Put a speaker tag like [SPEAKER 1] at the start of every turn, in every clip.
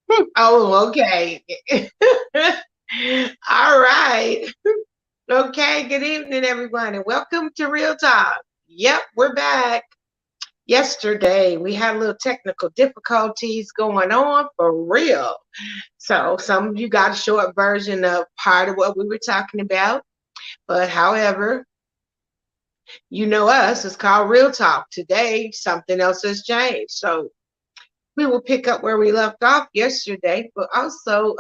[SPEAKER 1] Oh, okay. All right. Okay. Good evening, everyone, and welcome to Real Talk. Yep, we're back. Yesterday, we had a little technical difficulties going on for real. So, some of you got a short version of part of what we were talking about. But, however, you know us, it's called Real Talk. Today, something else has changed. So, we will pick up where we left off yesterday, but also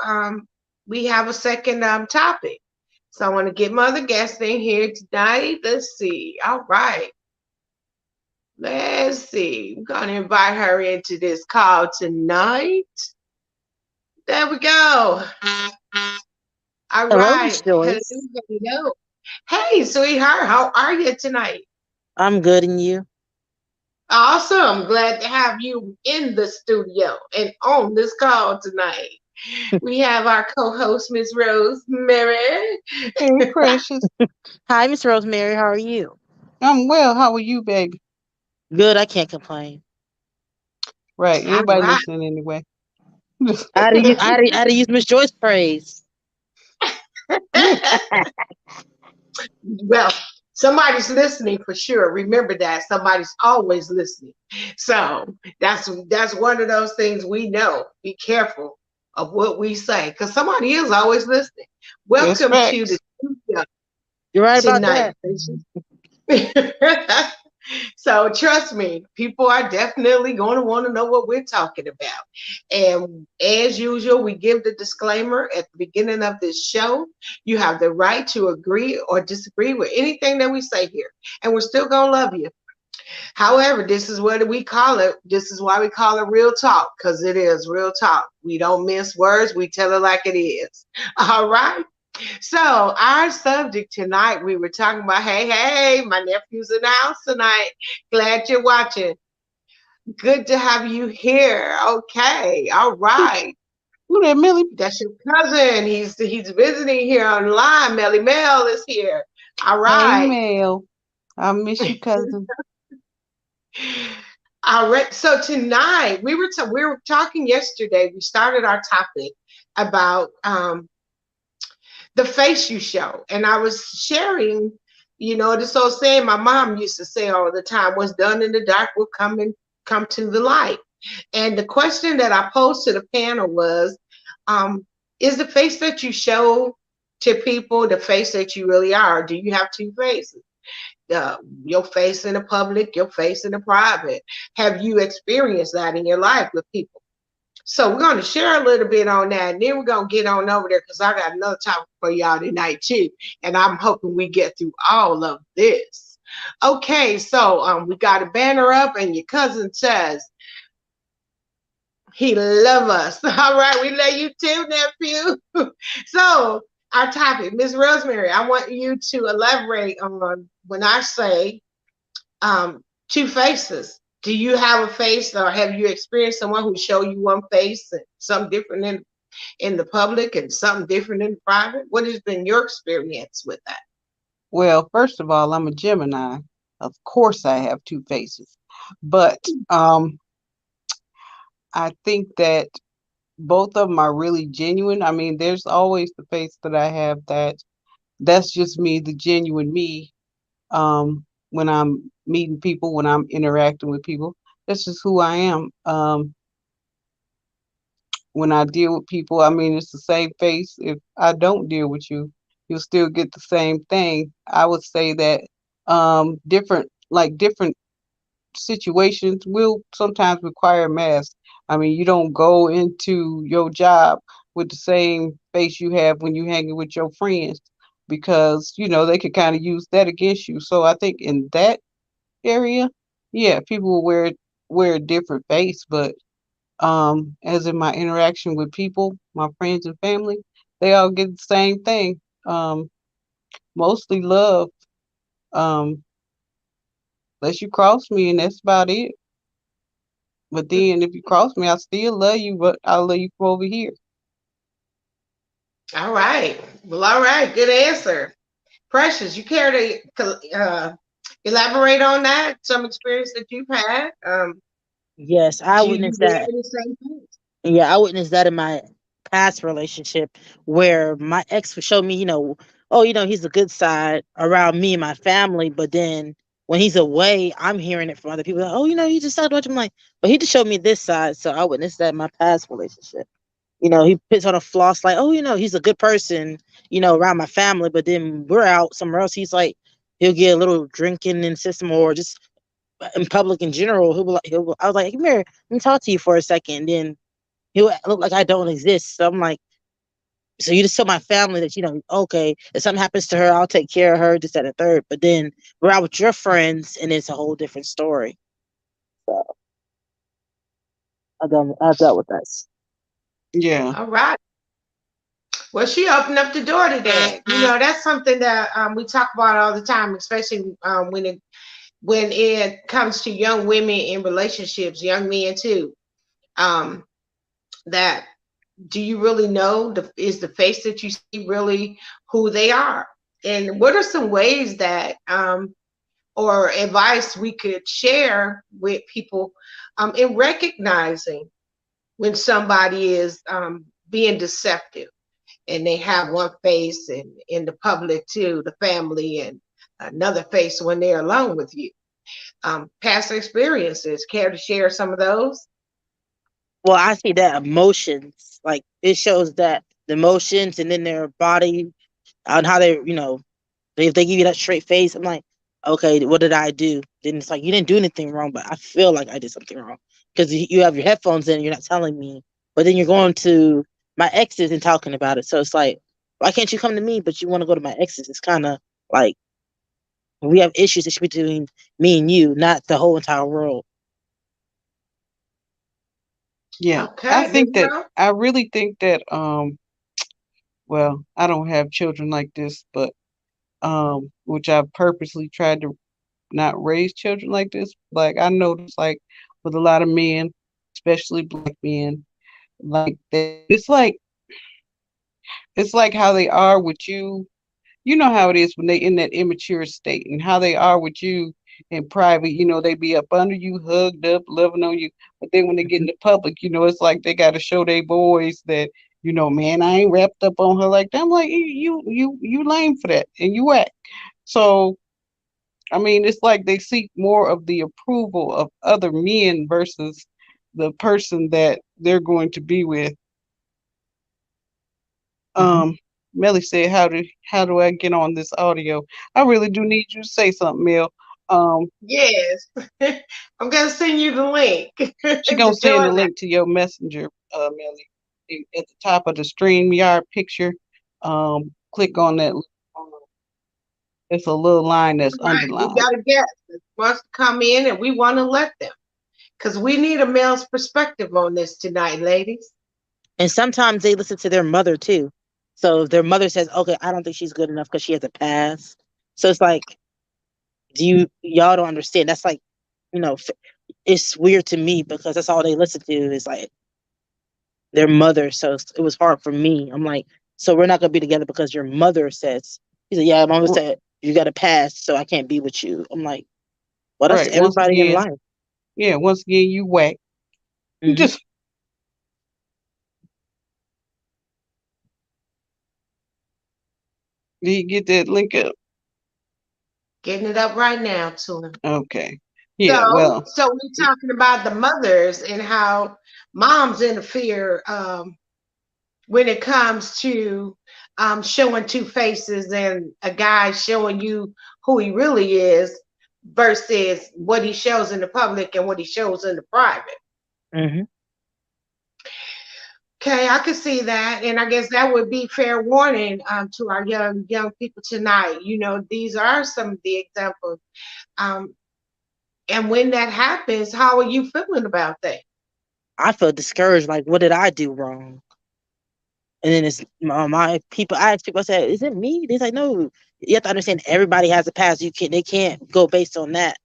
[SPEAKER 1] we have a second topic. So I want to get my other guest in here tonight. Let's see. All right. Let's see. I'm going to invite her into this call tonight. There we go. All
[SPEAKER 2] Hello, Miss
[SPEAKER 1] right. Hello,
[SPEAKER 2] Joyce.
[SPEAKER 1] hello. Hey, sweetheart. How are you tonight?
[SPEAKER 2] I'm good, and you?
[SPEAKER 1] Awesome. Glad to have you in the studio and on this call tonight. We have our co-host, Miss Rose Mary.
[SPEAKER 3] Hey, Precious.
[SPEAKER 2] Hi, Miss Rosemary. How are you?
[SPEAKER 3] I'm well. How are you, baby?
[SPEAKER 2] Good. I can't complain.
[SPEAKER 3] Right.
[SPEAKER 1] All
[SPEAKER 3] Everybody
[SPEAKER 1] right.
[SPEAKER 3] listening anyway.
[SPEAKER 2] I had to use Miss Joyce praise.
[SPEAKER 1] Well, somebody's listening for sure. Remember that somebody's always listening. So that's one of those things we know. Be careful of what we say because somebody is always listening.
[SPEAKER 3] That's
[SPEAKER 1] Welcome to the
[SPEAKER 3] facts.
[SPEAKER 1] studio
[SPEAKER 2] You're right about
[SPEAKER 1] tonight.
[SPEAKER 2] that.
[SPEAKER 1] So trust me, people are definitely going to want to know what we're talking about. And as usual, we give the disclaimer at the beginning of this show. You have the right to agree or disagree with anything that we say here, and we're still going to love you. However, this is what we call it. This is why we call it real talk, because it is real talk. We don't mince words, we tell it like it is. All right. So our subject tonight, we were talking about, hey, my nephew's in the house tonight. Glad you're watching. Good to have you here. Okay, all right.
[SPEAKER 3] Who that, Millie?
[SPEAKER 1] That's your cousin. He's visiting here online. Melly Mel is here. All
[SPEAKER 3] Hey,
[SPEAKER 1] right.
[SPEAKER 3] Mel. I miss you, cousin.
[SPEAKER 1] All right. So tonight we were talking yesterday. We started our topic about the face you show. And I was sharing, this old saying my mom used to say all the time, what's done in the dark will come to the light. And the question that I posed to the panel was, um, is the face that you show to people the face that you really are? Do you have two faces? Your face in the public, your face in the private. Have you experienced that in your life with people? So we're going to share a little bit on that, and then we're going to get on over there because I got another topic for y'all tonight too, and I'm hoping we get through all of this. Okay, so we got a banner up, and your cousin says he love us. All right, we love you too, nephew. So our topic, Miss Rosemary, I want you to elaborate on when I say two faces. Do you have a face, or have you experienced someone who show you one face and something different in the public and something different in private? What has been your experience with that?
[SPEAKER 3] Well, first of all, I'm a Gemini. Of course, I have two faces. But I think that both of them are really genuine. I mean, there's always the face that I have that's just me, the genuine me. When I'm meeting people, when I'm interacting with people, that's just who I am. When I deal with people, I mean, it's the same face. If I don't deal with you, you'll still get the same thing. I would say that different situations will sometimes require masks. I mean, you don't go into your job with the same face you have when you hanging with your friends because, they could kind of use that against you. So I think in that area, yeah, people will wear a different face, but as in my interaction with people, my friends and family, they all get the same thing. Mostly love. Um, unless you cross me, and that's about it. But then if you cross me, I still love you, but I love you from over here.
[SPEAKER 1] All right. Well, all right. Good answer. Precious, you care to elaborate on that? Some experience that you've had?
[SPEAKER 2] Yes, I
[SPEAKER 1] Do you
[SPEAKER 2] witnessed
[SPEAKER 1] wear
[SPEAKER 2] that.
[SPEAKER 1] the same things?
[SPEAKER 2] And yeah, I witnessed that in my past relationship where my ex would show me, oh, he's a good side around me and my family, but then when he's away, I'm hearing it from other people. Like, oh, he just started watching. I'm like, but he just showed me this side, so I witnessed that in my past relationship. He puts on a floss like, oh, he's a good person, around my family, but then we're out somewhere else. He's like, he'll get a little drinking in system or just in public in general. I was like, come here, let me talk to you for a second. Then he'll look like I don't exist. So I'm like, so you just tell my family that, okay, if something happens to her, I'll take care of her, this, that, and the third. But then we're out with your friends and it's a whole different story. So I dealt with that.
[SPEAKER 3] Yeah.
[SPEAKER 1] All right. Well, she opened up the door to that. That's something that we talk about all the time, especially when it comes to young women in relationships, young men too. Um, that do you really know is the face that you see really who they are? And what are some ways that or advice we could share with people in recognizing when somebody is being deceptive and they have one face and in the public too, the family, and another face when they're alone with you. Past experiences, care to share some of those?
[SPEAKER 2] Well, I see that emotions, like it shows that the emotions and then their body on how they, if they give you that straight face, I'm like, okay, what did I do? Then it's like you didn't do anything wrong, but I feel like I did something wrong because you have your headphones in, you're not telling me, but then you're going to my exes and talking about it. So it's like, why can't you come to me, but you want to go to my exes? It's kind of like we have issues that should be between me and you, not the whole entire world.
[SPEAKER 3] Yeah. I
[SPEAKER 1] Okay, there
[SPEAKER 3] think
[SPEAKER 1] you
[SPEAKER 3] that
[SPEAKER 1] go.
[SPEAKER 3] I really think that well, I don't have children like this, but which I've purposely tried to not raise children like this. Like I notice like with a lot of men, especially black men, like it's like how they are with you. You know how it is when they in that immature state and how they are with you in private, they be up under you, hugged up, loving on you. But then when they get in the public, it's like they gotta show their boys that, man, I ain't wrapped up on her like that. I'm like, you lame for that and you whack. So I mean, it's like they seek more of the approval of other men versus the person that they're going to be with.
[SPEAKER 2] Hmm.
[SPEAKER 3] Um, Melly said, "How do I get on this audio?" I really do need you to say something, Mel. Um,
[SPEAKER 1] Yes. I'm going to send you the link
[SPEAKER 3] she gonna
[SPEAKER 1] to
[SPEAKER 3] send
[SPEAKER 1] join
[SPEAKER 3] the
[SPEAKER 1] that.
[SPEAKER 3] link to your messenger, Melly, at the top of the StreamYard picture. Click on that. It's a little line that's
[SPEAKER 1] Right. We
[SPEAKER 3] underlined.
[SPEAKER 1] got a guest that wants to come in and we want to let them because we need a male's perspective on this tonight, ladies.
[SPEAKER 2] And sometimes they listen to their mother too. So if their mother says, okay, I don't think she's good enough because she has a past. So it's like, y'all don't understand. That's like, it's weird to me because that's all they listen to is like their mother. So it was hard for me. I'm like, so we're not gonna be together because your mother says. He said, yeah, mama
[SPEAKER 3] R-
[SPEAKER 2] said you got a past, so I can't be with you. I'm like, well, that's
[SPEAKER 3] Right. Once
[SPEAKER 2] everybody in
[SPEAKER 3] again,
[SPEAKER 2] life.
[SPEAKER 3] yeah. Once again, you whack. You
[SPEAKER 2] Hmm.
[SPEAKER 3] just did you get that link up?
[SPEAKER 1] Getting it up right now to him.
[SPEAKER 3] Okay. Yeah.
[SPEAKER 1] So,
[SPEAKER 3] Well.
[SPEAKER 1] so we're talking about the mothers and how moms interfere when it comes to showing two faces and a guy showing you who he really is versus what he shows in the public and what he shows in the private.
[SPEAKER 2] Hmm.
[SPEAKER 1] Okay, I could see that, and I guess that would be fair warning to our young people tonight. These are some of the examples. Um, and when that happens, how are you feeling about that?
[SPEAKER 2] I feel discouraged. Like, what did I do wrong? And then it's my people. I ask people, I said, "Is it me?" They're like, "No." You have to understand, everybody has a past. They can't go based on that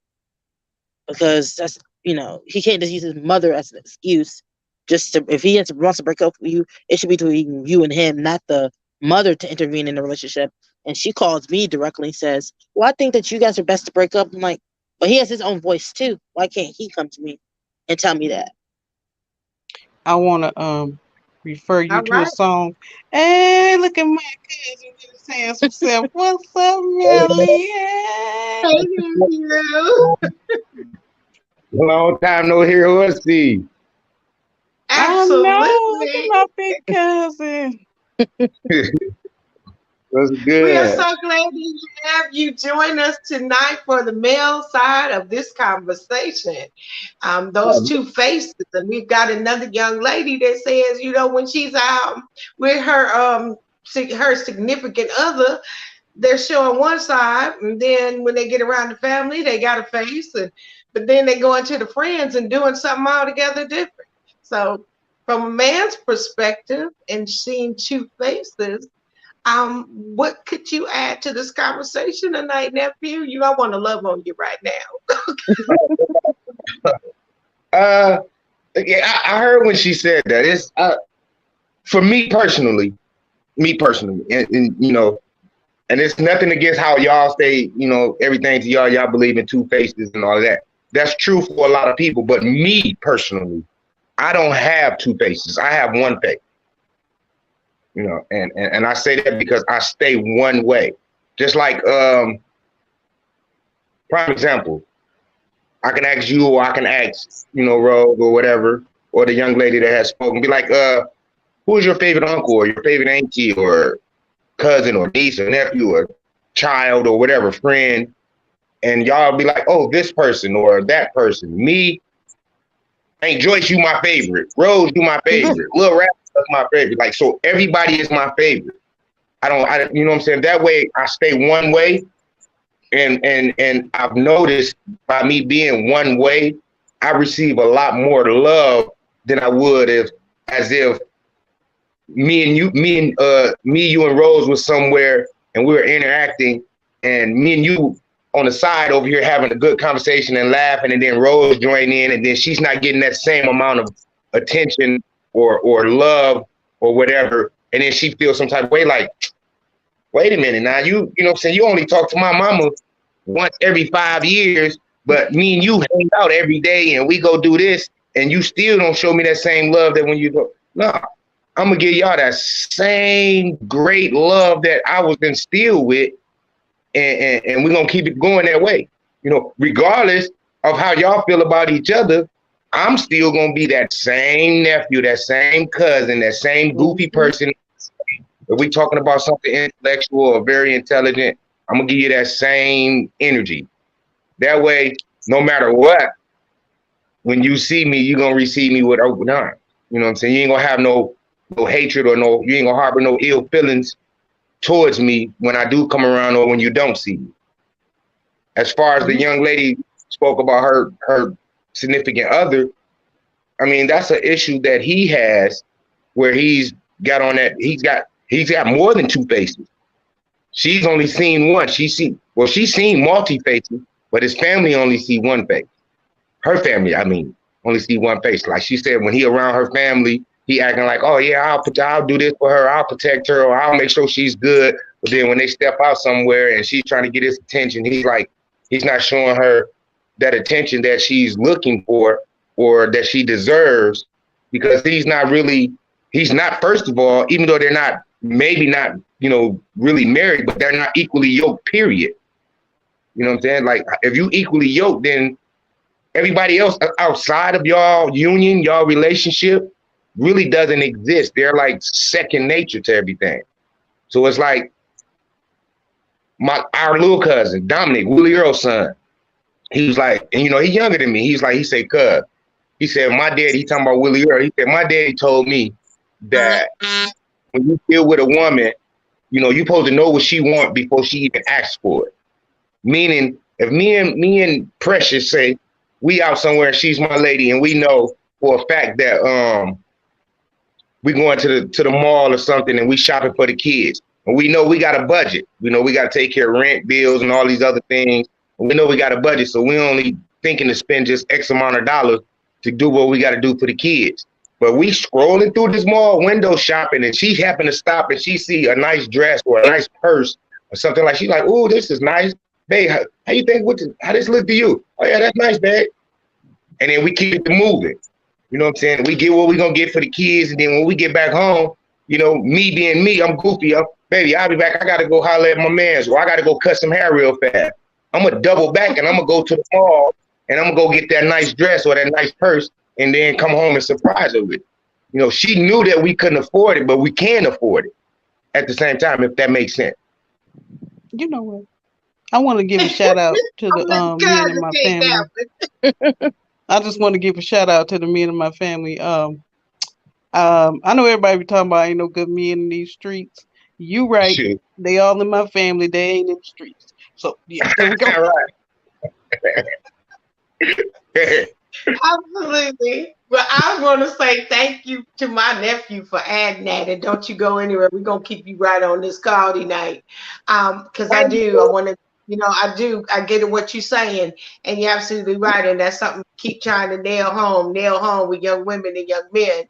[SPEAKER 2] because that's he can't just use his mother as an excuse. Just to, if wants to break up with you, it should be between you and him, not the mother to intervene in the relationship. And she calls me directly and says, "Well, I think that you guys are best to break up." I'm like, but he has his own voice too. Why can't he come to me and tell me that?
[SPEAKER 3] I want to refer you
[SPEAKER 1] All
[SPEAKER 3] to a
[SPEAKER 1] right.
[SPEAKER 3] song. Hey, look at my cousin just saying some stuff. What's up, Melly? Hey.
[SPEAKER 1] Hey, you.
[SPEAKER 4] Long time no hear or see.
[SPEAKER 3] I know. Look at
[SPEAKER 1] Absolutely.
[SPEAKER 3] my big cousin.
[SPEAKER 4] What's
[SPEAKER 1] We are
[SPEAKER 4] good?
[SPEAKER 1] so glad to have you join us tonight for the male side of this conversation. Those two faces, and we've got another young lady that says, when she's out with her significant other, they're showing one side, and then when they get around the family, they got a face, but then they go into the friends and doing something altogether different. So, from a man's perspective and seeing two faces, what could you add to this conversation tonight, nephew? I want to love on you right now.
[SPEAKER 4] Uh, yeah, I heard when she said that. It's for me personally, and and it's nothing against how y'all say, everything to y'all. Y'all believe in two faces and all of that. That's true for a lot of people, but me personally, I don't have two faces. I have one face. And I say that because I stay one way. Just like prime example, I can ask you or I can ask, Rogue or whatever, or the young lady that has spoken, be like, who is your favorite uncle or your favorite auntie or cousin or niece or nephew or child or whatever, friend? And y'all be like, oh, this person or that person. Me, Aunt Joyce, you my favorite. Rose, you my favorite. Lil Rap, that's my favorite. Like, so everybody is my favorite. You know what I'm saying? That way I stay one way. And I've noticed by me being one way, I receive a lot more love than I would if you and Rose was somewhere and we were interacting, and me and you on the side over here having a good conversation and laughing, and then Rose joined in, and then she's not getting that same amount of attention or love or whatever, and then she feels some type of way like, wait a minute now, you know what I'm saying, you only talk to my mama once every 5 years, but me and you hang out every day and we go do this, and you still don't show me that same love that when you go. No, I'm gonna give y'all that same great love that I was instilled with, and we're gonna keep it going that way. Regardless of how y'all feel about each other, I'm still gonna be that same nephew, that same cousin, that same goofy person. If we talking about something intellectual or very intelligent, I'm gonna give you that same energy. That way, no matter what, when you see me, you're gonna receive me with open arms. You know what I'm saying? You ain't gonna have no hatred or you ain't gonna harbor no ill feelings towards me when I do come around or when you don't see me. As far as the young lady spoke about her significant other, I mean, that's an issue that he has where he's got more than two faces. She's only seen one. She's seen multi faces, but his family only see one face. Her family, I mean, only see one face. Like she said, when he around her family, he acting like, oh yeah, I'll do this for her, I'll protect her, or I'll make sure she's good. But then when they step out somewhere and she's trying to get his attention, he's not showing her that attention that she's looking for or that she deserves, because he's not, first of all, even though they're not, maybe not, really married, but they're not equally yoked, period. You know what I'm saying? Like, if you equally yoked, then everybody else outside of y'all union, y'all relationship really doesn't exist. They're like second nature to everything. So it's like our little cousin, Dominic, Willie Earl's son. He was like, and he's younger than me. He said, cuz, he said, my daddy, he talking about Willie Earl. He said, my daddy told me that when you deal with a woman, you're supposed to know what she wants before she even asks for it. Meaning, if me and Precious say we out somewhere and she's my lady, and we know for a fact that we going to the mall or something and we shopping for the kids, and we know we got a budget. We know we got to take care of rent, bills, and all these other things. And we know we got a budget, so we only thinking to spend just X amount of dollars to do what we got to do for the kids. But we scrolling through this mall window shopping, and she happened to stop and she see a nice dress or a nice purse or something, like she's like, "Ooh, this is nice, babe. How you think? How this look to you? Oh yeah, that's nice, babe." And then we keep it moving. You know what I'm saying? We get what we gonna get for the kids, and then when we get back home, me being me, I'm goofy. Baby, I'll be back. I gotta go holler at my man's, or I gotta go cut some hair real fast. I'm gonna double back and I'm gonna go to the mall and I'm gonna go get that nice dress or that nice purse and then come home and surprise her with it. She knew that we couldn't afford it, but we can afford it at the same time, if that makes sense.
[SPEAKER 3] You know what? I want to give a shout out to
[SPEAKER 1] I'm
[SPEAKER 3] the
[SPEAKER 1] like,
[SPEAKER 3] men
[SPEAKER 1] God,
[SPEAKER 3] in my
[SPEAKER 1] I can't
[SPEAKER 3] family.
[SPEAKER 1] happen.
[SPEAKER 3] I just want to give a shout out to the men in my family. I know everybody be talking about ain't no good men in these streets. You right.
[SPEAKER 4] Shoot.
[SPEAKER 3] They all in my family. They ain't in the streets. So yeah, there we go.
[SPEAKER 4] All right.
[SPEAKER 1] Absolutely. Well, I want to say thank you to my nephew for adding that. And don't you go anywhere. We're going to keep you right on this call tonight. Because I do. I want to, I do. I get what you're saying. And you're absolutely right. And that's something to keep trying to nail home with young women and young men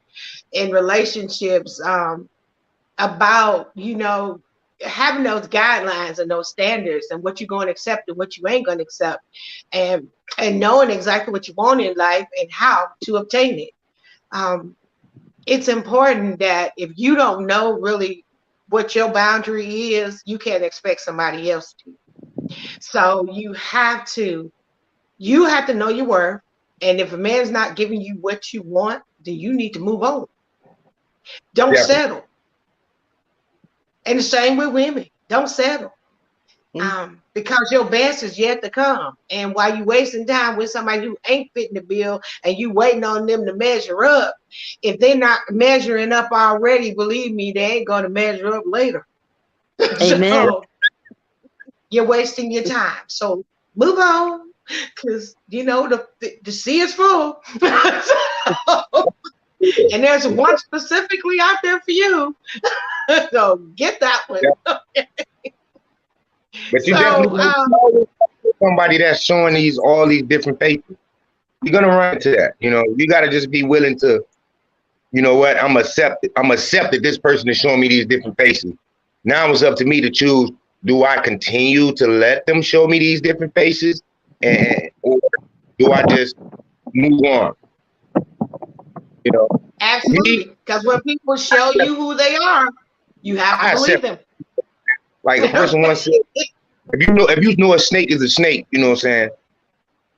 [SPEAKER 1] in relationships, about, having those guidelines and those standards and what you're going to accept and what you ain't going to accept, and knowing exactly what you want in life and how to obtain it. It's important that if you don't know really what your boundary is, you can't expect somebody else to. So you have to know your worth. And if a man's not giving you what you want, then you need to move on. Don't
[SPEAKER 4] Definitely.
[SPEAKER 1] settle. And the same with women. Don't settle.
[SPEAKER 3] Mm.
[SPEAKER 1] Because your best is yet to come. And while you wasting time with somebody who ain't fitting the bill and you waiting on them to measure up, if they're not measuring up already, believe me, they ain't going to measure up later.
[SPEAKER 2] Amen.
[SPEAKER 1] So you're wasting your time. So move on, because the sea is full. And there's one specifically out there for you. So get that one.
[SPEAKER 4] Yeah. But you
[SPEAKER 1] So
[SPEAKER 4] definitely somebody that's showing all these different faces. You're gonna run into that. You gotta just be willing to, what, I'm accept that this person is showing me these different faces. Now it's up to me to choose, do I continue to let them show me these different faces, or do I just move on? Me,
[SPEAKER 1] absolutely, because when people show you who they are, you have to
[SPEAKER 4] I
[SPEAKER 1] believe
[SPEAKER 4] accept.
[SPEAKER 1] them.
[SPEAKER 4] Like a person once said, if you know a snake is a snake, you know what I'm saying?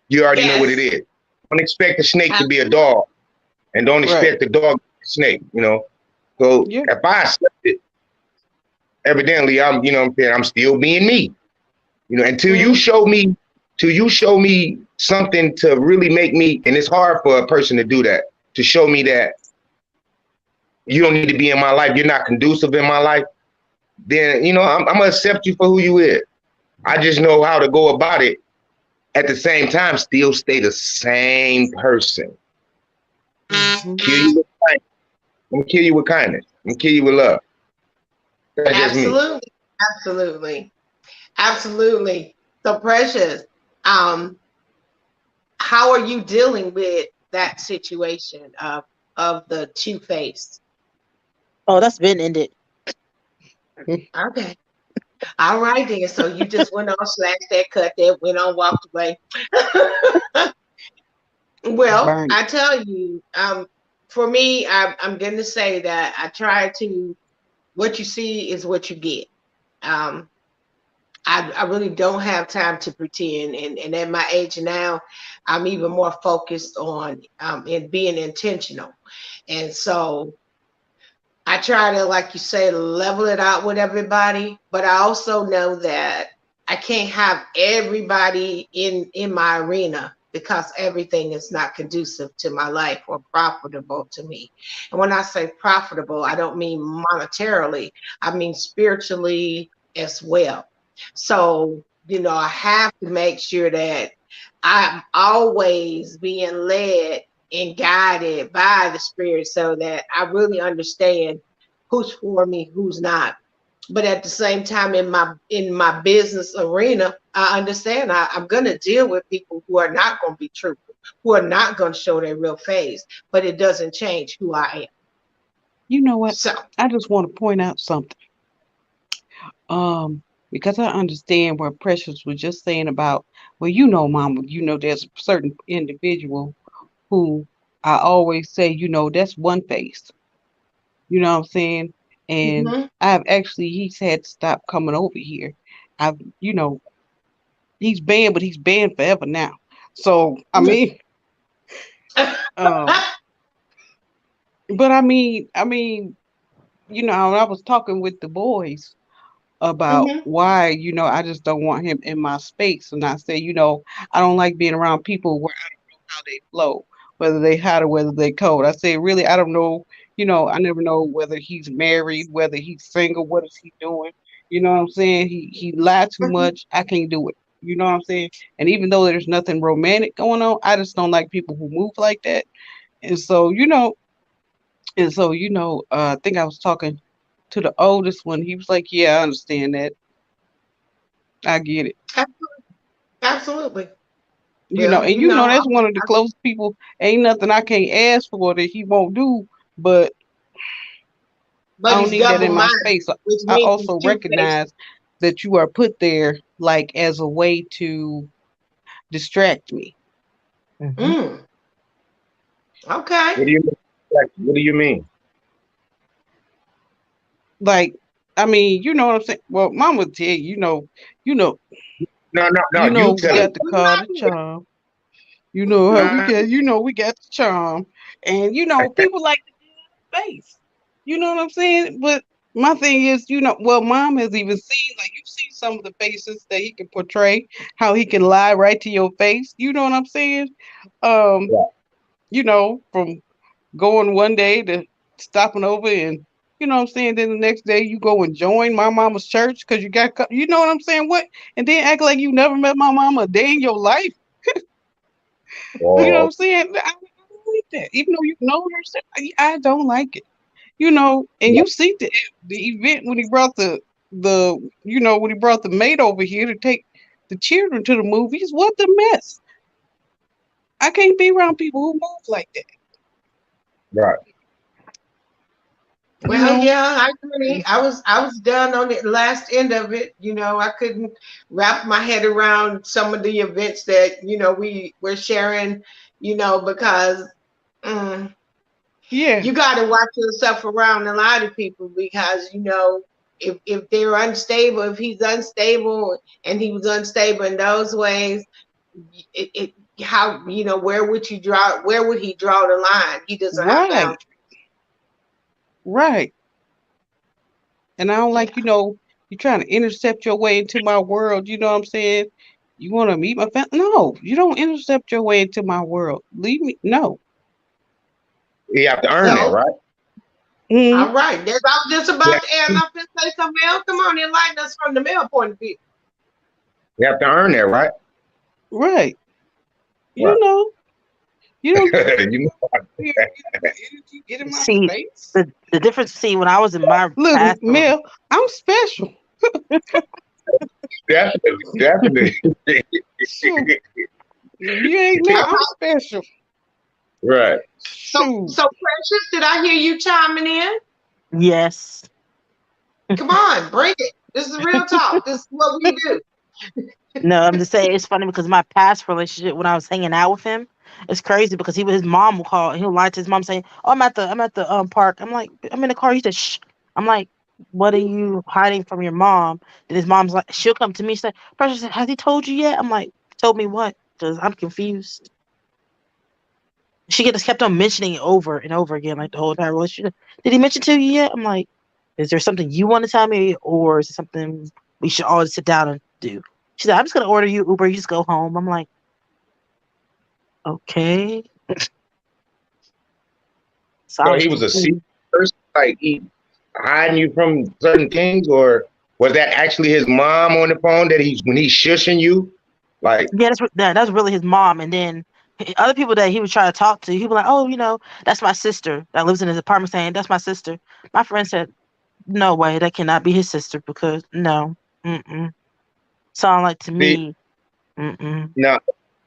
[SPEAKER 4] You already know what it
[SPEAKER 1] Yes,
[SPEAKER 4] is. Don't expect a snake to be a
[SPEAKER 1] absolutely.
[SPEAKER 4] dog, and don't
[SPEAKER 3] Right.
[SPEAKER 4] expect the dog to be a snake. So
[SPEAKER 3] Yeah.
[SPEAKER 4] if I accept it, evidently what I'm saying, I'm still being me. Until you
[SPEAKER 1] Mhm.
[SPEAKER 4] show me, something to really make me, and it's hard for a person to do that, to show me that you don't need to be in my life, you're not conducive in my life, then I'm gonna accept you for who you is. I just know how to go about it. At the same time, still stay the same person.
[SPEAKER 3] Hmm.
[SPEAKER 4] Kill you with kindness. I'm gonna kill you with kindness. I'm gonna kill you with love. That's just me.
[SPEAKER 1] Absolutely, absolutely, absolutely. So precious. Um, how are you dealing with that situation of the two face?
[SPEAKER 2] Oh, that's been ended.
[SPEAKER 1] Okay. All right then. So you just went on, slashed that, cut that, went on, walked away. Well,
[SPEAKER 3] Burn it.
[SPEAKER 1] I tell you, for me, I'm going to say that I try to, what you see is what you get. Um, I really don't have time to pretend. And at my age now, I'm even more focused on in being intentional. And so I try to, like you say, level it out with everybody, but I also know that I can't have everybody in my arena because everything is not conducive to my life or profitable to me. And when I say profitable, I don't mean monetarily, I mean spiritually as well. So, I have to make sure that I'm always being led and guided by the spirit so that I really understand who's for me, who's not. But at the same time, in my business arena, I understand I'm gonna deal with people who are not gonna be truthful, who are not gonna show their real face, but it doesn't change who I am.
[SPEAKER 3] You know what?
[SPEAKER 1] So
[SPEAKER 3] I just want to point out something. Um, because I understand what Precious was just saying about, well, Mama, there's a certain individual who I always say, that's one face. You know what I'm saying? And
[SPEAKER 1] Mhm.
[SPEAKER 3] he's had to stop coming over here. I've, you know, he's banned, but he's banned forever now. So, I mean, um, but I was talking with the boys about
[SPEAKER 1] Mhm.
[SPEAKER 3] why, I just don't want him in my space. And I say, I don't like being around people where I don't know how they flow, whether they hot or whether they cold. I say, really, I don't know, I never know whether he's married, whether he's single, what is he doing? You know what I'm saying? He lied too much. I can't do it. You know what I'm saying? And even though there's nothing romantic going on, I just don't like people who move like that. And so, I think I was talking to the oldest one. He was like, "Yeah, I understand that. I get it."
[SPEAKER 1] Absolutely. Well,
[SPEAKER 3] And that's one of the close people. Ain't nothing I can't ask for that he won't do, but I
[SPEAKER 1] but
[SPEAKER 3] don't
[SPEAKER 1] he's
[SPEAKER 3] need that
[SPEAKER 1] double
[SPEAKER 3] in my
[SPEAKER 1] minded,
[SPEAKER 3] space.
[SPEAKER 1] which
[SPEAKER 3] I
[SPEAKER 1] means he's
[SPEAKER 3] also
[SPEAKER 1] two faced.
[SPEAKER 3] recognize that you are put there like as a way to distract me.
[SPEAKER 2] Hmm.
[SPEAKER 1] Mm. Okay.
[SPEAKER 4] What do you mean? Like, what do you mean?
[SPEAKER 3] Like, I mean, you know what I'm saying? Well, mom would tell you, you know,
[SPEAKER 4] No, no, no. You
[SPEAKER 3] we
[SPEAKER 4] tell it.
[SPEAKER 3] got the car, the charm. You know how we
[SPEAKER 4] Uh,
[SPEAKER 3] get, we got the charm. And people like face. You know what I'm saying? But my thing is, well, mom has even seen, like, you've seen some of the faces that he can portray, how he can lie right to your face. You know what I'm saying? Um,
[SPEAKER 4] yeah.
[SPEAKER 3] from going one day to stopping over and, you know what I'm saying? Then the next day you go and join my mama's church because you got, you know what I'm saying? What? And then act like you never met my mama a day in your life. You know what
[SPEAKER 4] Oh,
[SPEAKER 3] I'm saying? I don't like that. Even though you know her, I don't like it. And
[SPEAKER 4] yeah.
[SPEAKER 3] you see the event when he brought when he brought the maid over here to take the children to the movies. What the mess! I can't be around people who move like that.
[SPEAKER 4] Right.
[SPEAKER 3] You
[SPEAKER 1] Well,
[SPEAKER 3] know,
[SPEAKER 1] yeah, I agree. I was done on the last end of it. I couldn't wrap my head around some of the events that we were sharing. Because mm,
[SPEAKER 3] yeah,
[SPEAKER 1] you got to watch yourself around a lot of people because if they're unstable, if he's unstable and he was unstable in those ways, it how where would he draw the line? He doesn't have
[SPEAKER 3] right,
[SPEAKER 1] boundaries.
[SPEAKER 3] right. And I don't like,
[SPEAKER 1] Yeah.
[SPEAKER 3] you trying to intercept your way into my world. You know what I'm saying? You want to meet my family? No, you don't intercept your way into my world. Leave me. No.
[SPEAKER 4] You have to earn that,
[SPEAKER 1] So,
[SPEAKER 4] right?
[SPEAKER 3] Mm,
[SPEAKER 1] all right. I was just
[SPEAKER 4] Yeah.
[SPEAKER 1] about to add. I'm going to say something else. Come on, enlighten us from the male point of view.
[SPEAKER 4] You have to earn that, right?
[SPEAKER 3] right. You
[SPEAKER 4] Right.
[SPEAKER 3] know, you don't just
[SPEAKER 4] You know,
[SPEAKER 3] here and get my energy, get in my
[SPEAKER 2] See,
[SPEAKER 3] space.
[SPEAKER 2] the difference. See, when I was in my
[SPEAKER 3] Look,
[SPEAKER 2] past,
[SPEAKER 3] Mel, I'm special.
[SPEAKER 4] definitely, definitely.
[SPEAKER 3] Shoot, you ain't Mel. I'm special.
[SPEAKER 4] Right.
[SPEAKER 1] So,
[SPEAKER 3] Shoot.
[SPEAKER 1] so Precious, did I hear you chiming in?
[SPEAKER 2] yes,
[SPEAKER 1] Come on, bring it. This is real talk. This is what we do.
[SPEAKER 2] no, I'm just saying it's funny because my past relationship when I was hanging out with him, it's crazy because his mom will call, he'll lie to his mom saying, "Oh, I'm at the park." I'm like, "I'm in the car." He said, "Shh." I'm like, "What are you hiding from your mom?" Then his mom's like, she'll come to me, she's like, "Precious, has he told you yet?" I'm like, "Told me what?" Because I'm confused. She just kept on mentioning it over and over again, like the whole entire relationship. Did he mention to you yet? I'm like, "Is there something you want to tell me, or is it something we should all sit down and do?" She said, "I'm just gonna order you Uber. You just go home." I'm like, "Okay." So I
[SPEAKER 4] So
[SPEAKER 2] was
[SPEAKER 4] he was a secret
[SPEAKER 2] confused.
[SPEAKER 4] person, like he hiding you from certain things, or was that actually his mom on the phone that he's when he's shushing you? Like,
[SPEAKER 2] Yeah, that's really his mom. And then other people that he would try to talk to, he'd be like, "Oh, that's my sister that lives in his apartment," saying, "That's my sister." My friend said, "No way, that cannot be his sister because no, mm-mm." Sound like to
[SPEAKER 4] see,
[SPEAKER 2] me, mm-mm.
[SPEAKER 4] now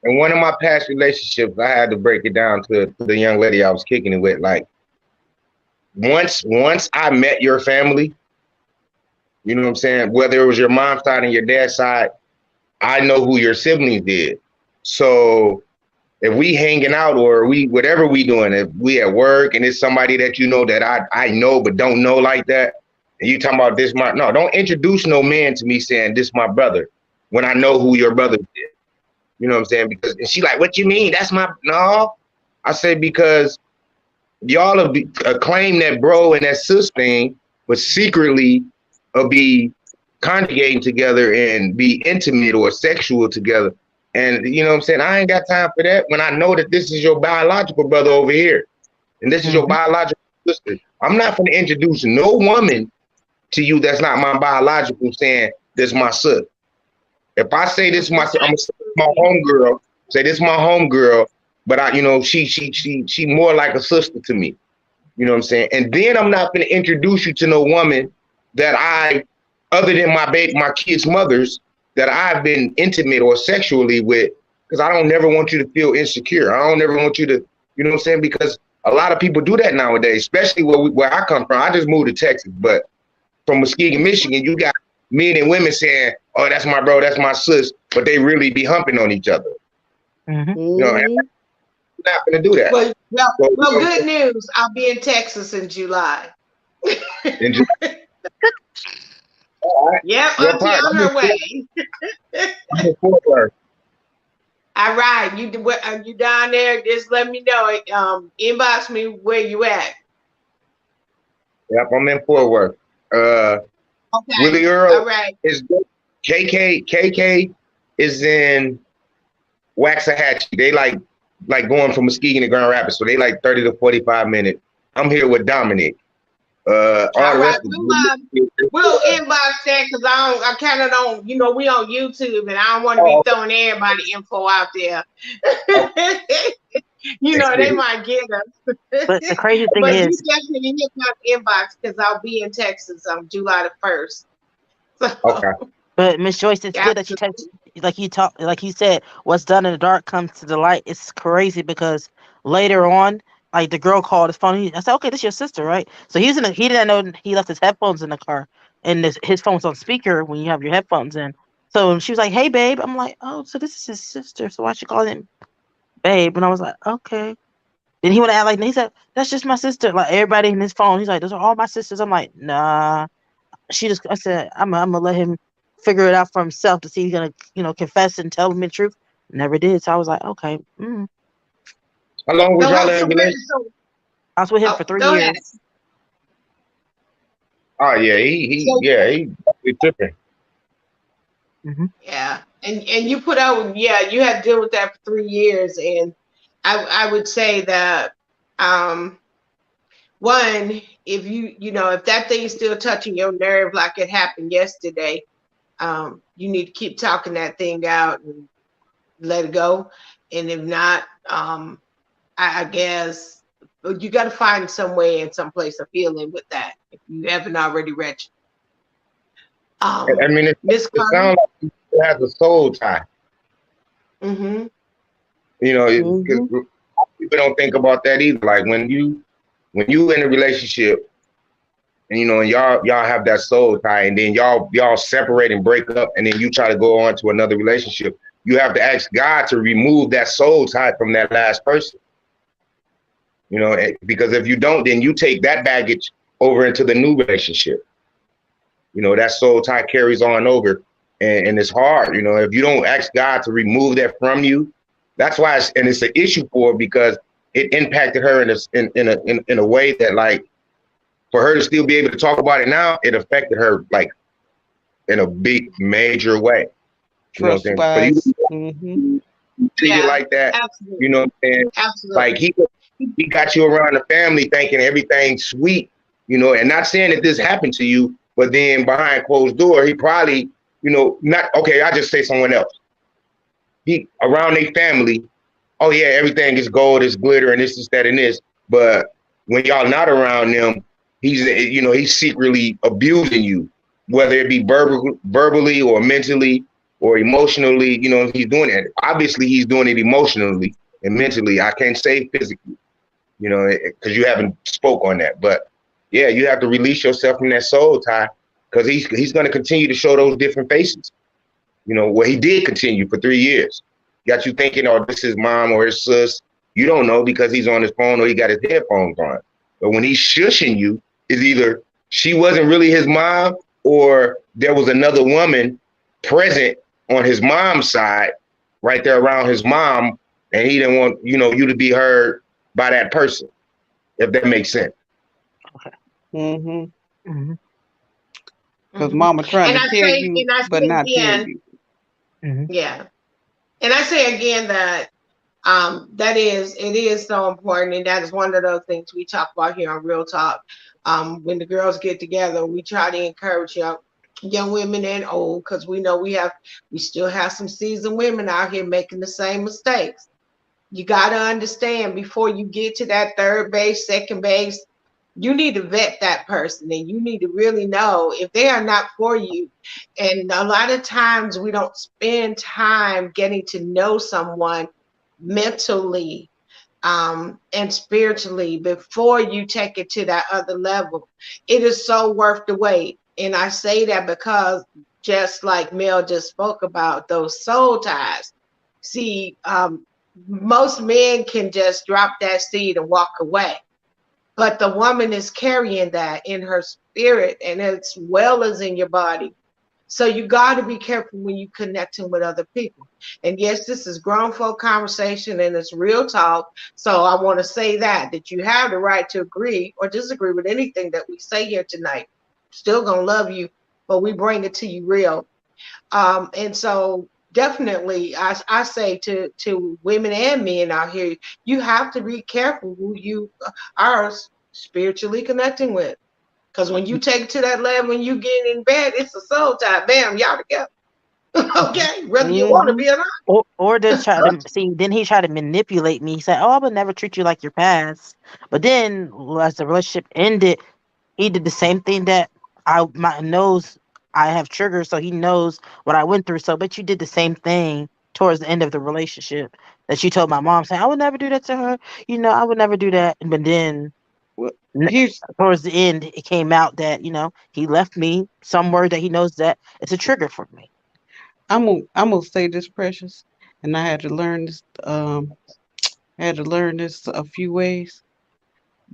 [SPEAKER 4] in one of my past relationships, I had to break it down to the young lady I was kicking it with. Like, once I met your family, you know what I'm saying? Whether it was your mom's side and your dad's side, I know who your siblings did. So if we hanging out or we whatever we doing, if we at work and it's somebody that you know that I know but don't know like that, and you talking about this my no, don't introduce no man to me saying this my brother when I know who your brother is. You know what I'm saying? Because and she like, what you mean? That's my no. I say because y'all have claim that bro and that sis thing, but secretly be conjugating together and be intimate or sexual together. And you know what I'm saying? I ain't got time for that when I know that this is your biological brother over here. And this is your biological sister. I'm not going to introduce no woman to you that's not my biological saying this my sister. If I say this my I'm my homegirl, say this my homegirl, but I, you know, she more like a sister to me. You know what I'm saying? And then I'm not going to introduce you to no woman that I, other than my kids' mothers, that I've been intimate or sexually with, because I don't never want you to feel insecure. I don't never want you to, you know what I'm saying? Because a lot of people do that nowadays, especially where I come from. I just moved to Texas, but from Muskegon, Michigan, you got men and women saying, "Oh, that's my bro, that's my sis," but they really be humping on each other. You know, I'm not gonna do that.
[SPEAKER 1] Well, good news. I'll be in Texas in July.
[SPEAKER 4] In July. All right.
[SPEAKER 1] Yep, Auntie on her way. All right, you down there? Just let me know. Inbox me where you at.
[SPEAKER 4] Yep, I'm in Fort Worth.
[SPEAKER 1] Okay.
[SPEAKER 4] Willie Earl
[SPEAKER 1] all right.
[SPEAKER 4] is KK is in Waxahachie. They like going from Muskegon to Grand Rapids, so they like 30 to 45 minutes. I'm here with Dominic. All right,
[SPEAKER 1] we'll inbox that because I kind of don't, you know, we on YouTube and I don't want to be throwing everybody info out there. You know, they might get us.
[SPEAKER 2] But the crazy thing
[SPEAKER 1] but
[SPEAKER 2] is,
[SPEAKER 1] you definitely hit my inbox because I'll be in Texas on July the 1st. So,
[SPEAKER 4] okay.
[SPEAKER 2] But Miss Joyce, it's good that you text, like you said, what's done in the dark comes to the light. It's crazy because later on, like the girl called his phone. I said, "Okay, this is your sister, right?" So he didn't know he left his headphones in the car, and his phone's on speaker when you have your headphones in. So she was like, "Hey, babe." I'm like, "Oh, so this is his sister. So why she call him babe?" And I was like, "Okay." Then he would act like he said, "That's just my sister." Like everybody in his phone, he's like, "Those are all my sisters." I'm like, "Nah." I said, I'm gonna let him figure it out for himself to see he's gonna, confess and tell me the truth. Never did. So I was like, okay.
[SPEAKER 4] How long was y'all in relationship?
[SPEAKER 2] I was with him for 3 years.
[SPEAKER 4] Oh yeah, he tripping.
[SPEAKER 1] Yeah, and you put out, you had to deal with that for 3 years, and I would say that one, if if that thing is still touching your nerve like it happened yesterday, you need to keep talking that thing out and let it go. And if not, I guess you got to find some way and some place of healing with that if you haven't already reached.
[SPEAKER 4] I mean, it sounds like it has a soul tie.
[SPEAKER 1] Mm-hmm.
[SPEAKER 4] You know, because people don't think about that either. Like when you in a relationship, and and y'all have that soul tie, and then y'all separate and break up, and then you try to go on to another relationship. You have to ask God to remove that soul tie from that last person. You know, because if you don't, then you take that baggage over into the new relationship. You know, that soul tie carries on over, and it's hard. You know, if you don't ask God to remove that from you, that's why it's an issue for her, because it impacted her in a way that, like, for her to still be able to talk about it now, it affected her like in a big major way. You know what I'm saying? But you treat it like that. Absolutely. You know what I'm saying? Absolutely. Like he got you around the family thinking everything's sweet, and not saying that this happened to you, but then behind closed door, he probably, not okay. I just say someone else. He around their family. Oh yeah, everything is gold, is glitter, and this, that, and this. But when y'all not around them, he's secretly abusing you, whether it be verbally or mentally or emotionally. He's doing it. Obviously, he's doing it emotionally and mentally. I can't say physically, because you haven't spoke on that. But yeah, you have to release yourself from that soul tie, because he's going to continue to show those different faces. He did continue for 3 years. got you thinking, oh, this is mom or his sis. You don't know because he's on his phone or he got his headphones on. But when he's shushing you, is either she wasn't really his mom or there was another woman present on his mom's side, right there around his mom, and he didn't want, you to be heard by that person, if that makes sense.
[SPEAKER 3] Mhm.
[SPEAKER 2] Mhm.
[SPEAKER 3] Because mama trying
[SPEAKER 1] And
[SPEAKER 3] to
[SPEAKER 1] I
[SPEAKER 3] tell
[SPEAKER 1] say,
[SPEAKER 3] you,
[SPEAKER 1] and I
[SPEAKER 3] but
[SPEAKER 1] say
[SPEAKER 3] not tell
[SPEAKER 1] again,
[SPEAKER 3] you.
[SPEAKER 2] Mhm.
[SPEAKER 1] yeah. And I say again that it is so important, and that is one of those things we talk about here on Real Talk. When the girls get together, we try to encourage young women and old, because we know we still have some seasoned women out here making the same mistakes. You got to understand, before you get to that third base, second base, you need to vet that person, and you need to really know if they are not for you. And a lot of times we don't spend time getting to know someone mentally, and spiritually before you take it to that other level. It is so worth the wait. And I say that because, just like Mel just spoke about, those soul ties. See, most men can just drop that seed and walk away, but the woman is carrying that in her spirit and as well as in your body. So you got to be careful when you connecting with other people. And yes, this is grown folk conversation and it's real talk. So I want to say that you have the right to agree or disagree with anything that we say here tonight. Still gonna love you, but we bring it to you real. And so definitely, I say to women and men out here, you have to be careful who you are spiritually connecting with. Because when you take it to that level, when you get in bed, it's a soul tie. Bam, y'all together.
[SPEAKER 2] Mhm.
[SPEAKER 1] Okay, whether you want to
[SPEAKER 3] Mhm.
[SPEAKER 1] be or not.
[SPEAKER 2] Or to try to see, then he tried to manipulate me. He said, "Oh, I would never treat you like your past." But then, as the relationship ended, he did the same thing that my knows I have triggers, so he knows what I went through. So, but you did the same thing towards the end of the relationship that you told my mom, saying, "I would never do that to her." I would never do that. But then
[SPEAKER 3] Well,
[SPEAKER 2] n-
[SPEAKER 3] here's
[SPEAKER 2] towards the end, it came out that he left me some word that he knows that it's a trigger for me.
[SPEAKER 3] I'm gonna say this, Precious, and I had to learn this. I had to learn this a few ways.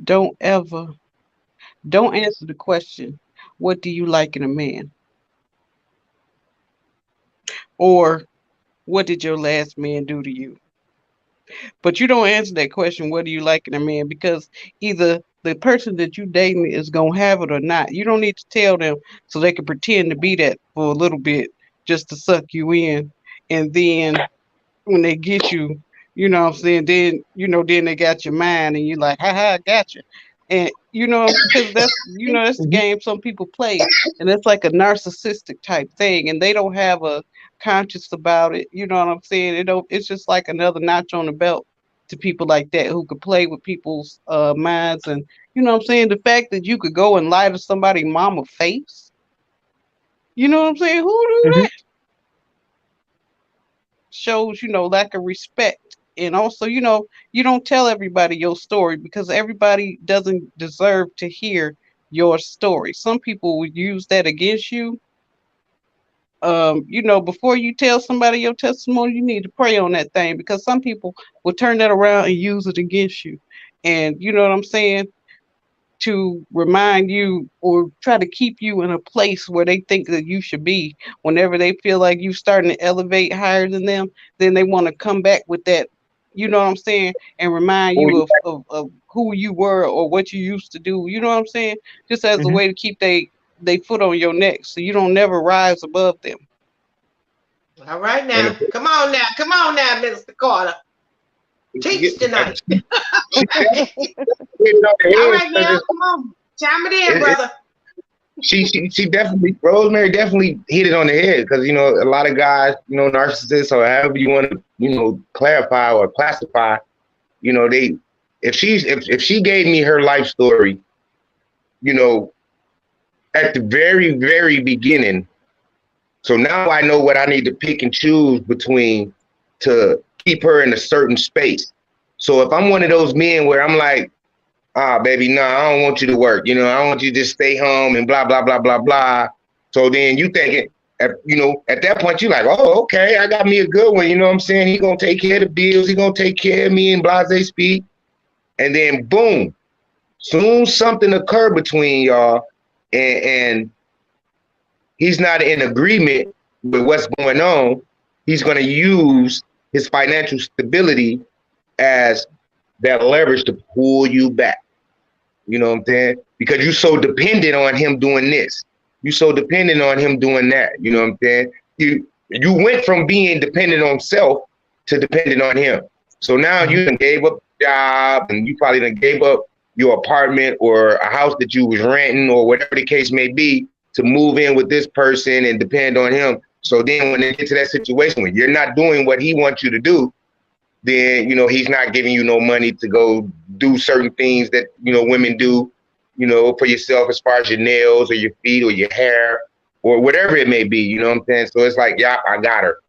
[SPEAKER 3] Don't ever, don't answer the question, "What do you like in a man?" or "What did your last man do to you?" But you don't answer that question, "What do you like in a man?" because either the person that you dating is gonna have it or not. You don't need to tell them so they can pretend to be that for a little bit just to suck you in, and then when they get you, you know what I'm saying, then they got your mind and you're like, ha ha, I got you. And because that's the
[SPEAKER 2] Hmm.
[SPEAKER 3] game some people play, and it's like a narcissistic type thing, and they don't have a conscience about it. You know what I'm saying? It's just like another notch on the belt to people like that who could play with people's minds. And you know what I'm saying? The fact that you could go and lie to somebody mama face, you know what I'm saying? Who do
[SPEAKER 2] Hmm.
[SPEAKER 3] that? Shows lack of respect. And also, you don't tell everybody your story because everybody doesn't deserve to hear your story. Some people would use that against you. Before you tell somebody your testimony, you need to pray on that thing, because some people will turn that around and use it against you. And you know what I'm saying, to remind you or try to keep you in a place where they think that you should be. Whenever they feel like you starting to elevate higher than them, then they want to come back with that, you know what I'm saying, and remind
[SPEAKER 4] Who
[SPEAKER 3] you
[SPEAKER 4] you
[SPEAKER 3] of who you were or what you used to do. You know what I'm saying? Just as a
[SPEAKER 2] Hmm.
[SPEAKER 3] way to keep they foot on your neck so you don't never rise above them.
[SPEAKER 1] All right
[SPEAKER 4] and
[SPEAKER 1] now. Come on now, Mr. Carter. Teach tonight.
[SPEAKER 4] she hit it on the
[SPEAKER 1] All
[SPEAKER 4] head
[SPEAKER 1] right,
[SPEAKER 4] because
[SPEAKER 1] Neil, come on. Chime it in,
[SPEAKER 4] it,
[SPEAKER 1] brother.
[SPEAKER 4] she definitely, Rosemary definitely hit it on the head, because a lot of guys, narcissists or however you want to clarify or classify, they if she gave me her life story, you know at the very very beginning, so now I know what I need to pick and choose between to keep her in a certain space. So if I'm one of those men where I'm like, ah, baby, no, I don't want you to work. I want you to just stay home and blah, blah, blah, blah, blah. So then you thinking, at that point, you're like, oh, okay, I got me a good one. You know what I'm saying? He gonna take care of the bills. He gonna take care of me and blase speak. And then boom, soon something occurred between y'all, and he's not in agreement with what's going on. He's gonna use his financial stability as that leverage to pull you back. You know what I'm saying? Because you're so dependent on him doing this. You're so dependent on him doing that. You know what I'm saying? You went from being dependent on self to dependent on him. So now you done gave up a job, and you probably done gave up your apartment or a house that you was renting or whatever the case may be to move in with this person and depend on him. So then when they get to that situation where you're not doing what he wants you to do, then, he's not giving you no money to go do certain things that, women do, for yourself as far as your nails or your feet or your hair or whatever it may be, you know what I'm saying? So it's like, yeah, I got her.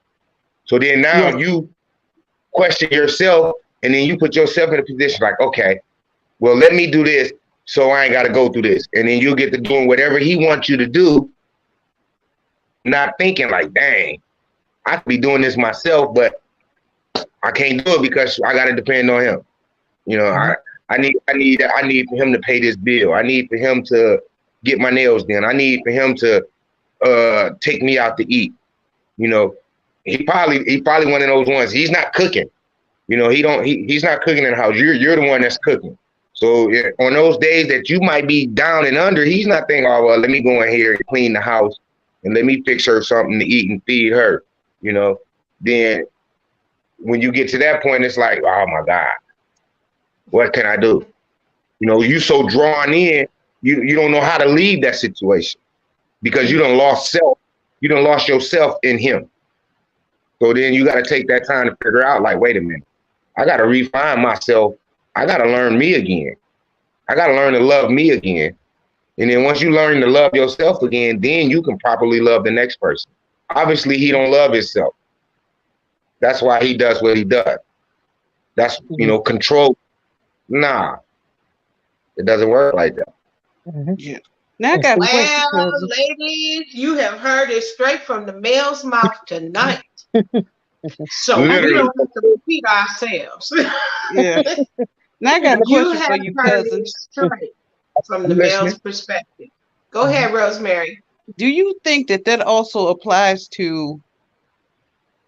[SPEAKER 4] So then now you question yourself, and then you put yourself in a position like, okay, well, let me do this so I ain't got to go through this. And then you get to doing whatever he wants you to do, not thinking like, dang, I could be doing this myself, but I can't do it because I got to depend on him. I need for him to pay this bill. I need for him to get my nails done. I need for him to take me out to eat. He probably one of those ones. He's not cooking. He's not cooking in the house. You're the one that's cooking. So on those days that you might be down and under, he's not thinking, oh well, let me go in here and clean the house and let me fix her something to eat and feed her. Then when you get to that point, it's like, oh my God, what can I do? You so drawn in, you don't know how to leave that situation because you done lost self. You done lost yourself in him. So then you got to take that time to figure out, like, wait a minute, I got to refine myself. I got to learn me again. I got to learn to love me again. And then once you learn to love yourself again, then you can properly love the next person. Obviously, he don't love himself. That's why he does what he does. That's, control. Nah, it doesn't work like that.
[SPEAKER 3] Yeah. Now I got a question.
[SPEAKER 1] Well, ladies, you have heard it straight from the male's mouth tonight. So
[SPEAKER 4] Literally.
[SPEAKER 1] we don't have to repeat ourselves.
[SPEAKER 3] Yeah. Now I got a
[SPEAKER 1] You
[SPEAKER 3] question
[SPEAKER 1] have
[SPEAKER 3] for you,
[SPEAKER 1] heard
[SPEAKER 3] cousin.
[SPEAKER 1] it straight from the male's perspective. Go ahead, Rosemary.
[SPEAKER 3] Do you think that also applies to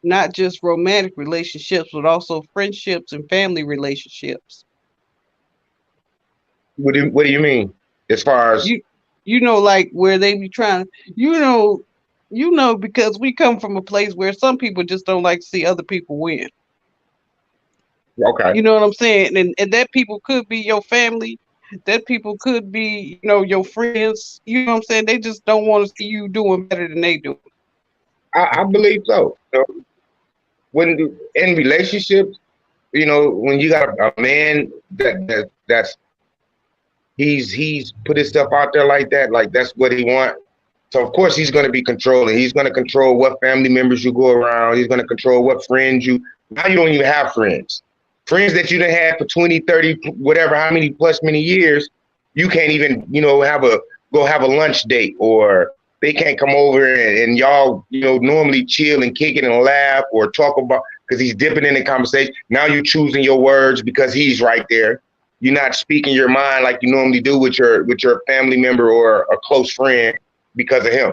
[SPEAKER 3] not just romantic relationships, but also friendships and family relationships?
[SPEAKER 4] What do you mean? As far as
[SPEAKER 3] like where they be trying, because we come from a place where some people just don't like to see other people win.
[SPEAKER 4] okay.
[SPEAKER 3] You know what I'm saying? And that people could be your family, that people could be, your friends. You know what I'm saying? They just don't want to see you doing better than they do.
[SPEAKER 4] I believe so. When in relationships, when you got a man that's he's put his stuff out there like that, like that's what he wants. So of course he's going to be controlling. He's going to control what family members you go around. He's going to control what friends now you don't even have friends. Friends that you done had for 20, 30, whatever, how many years, you can't even, go have a lunch date, or they can't come over and y'all, normally chill and kick it and laugh or talk about, because he's dipping in the conversation. Now you're choosing your words because he's right there. You're not speaking your mind like you normally do with your family member or a close friend because of him.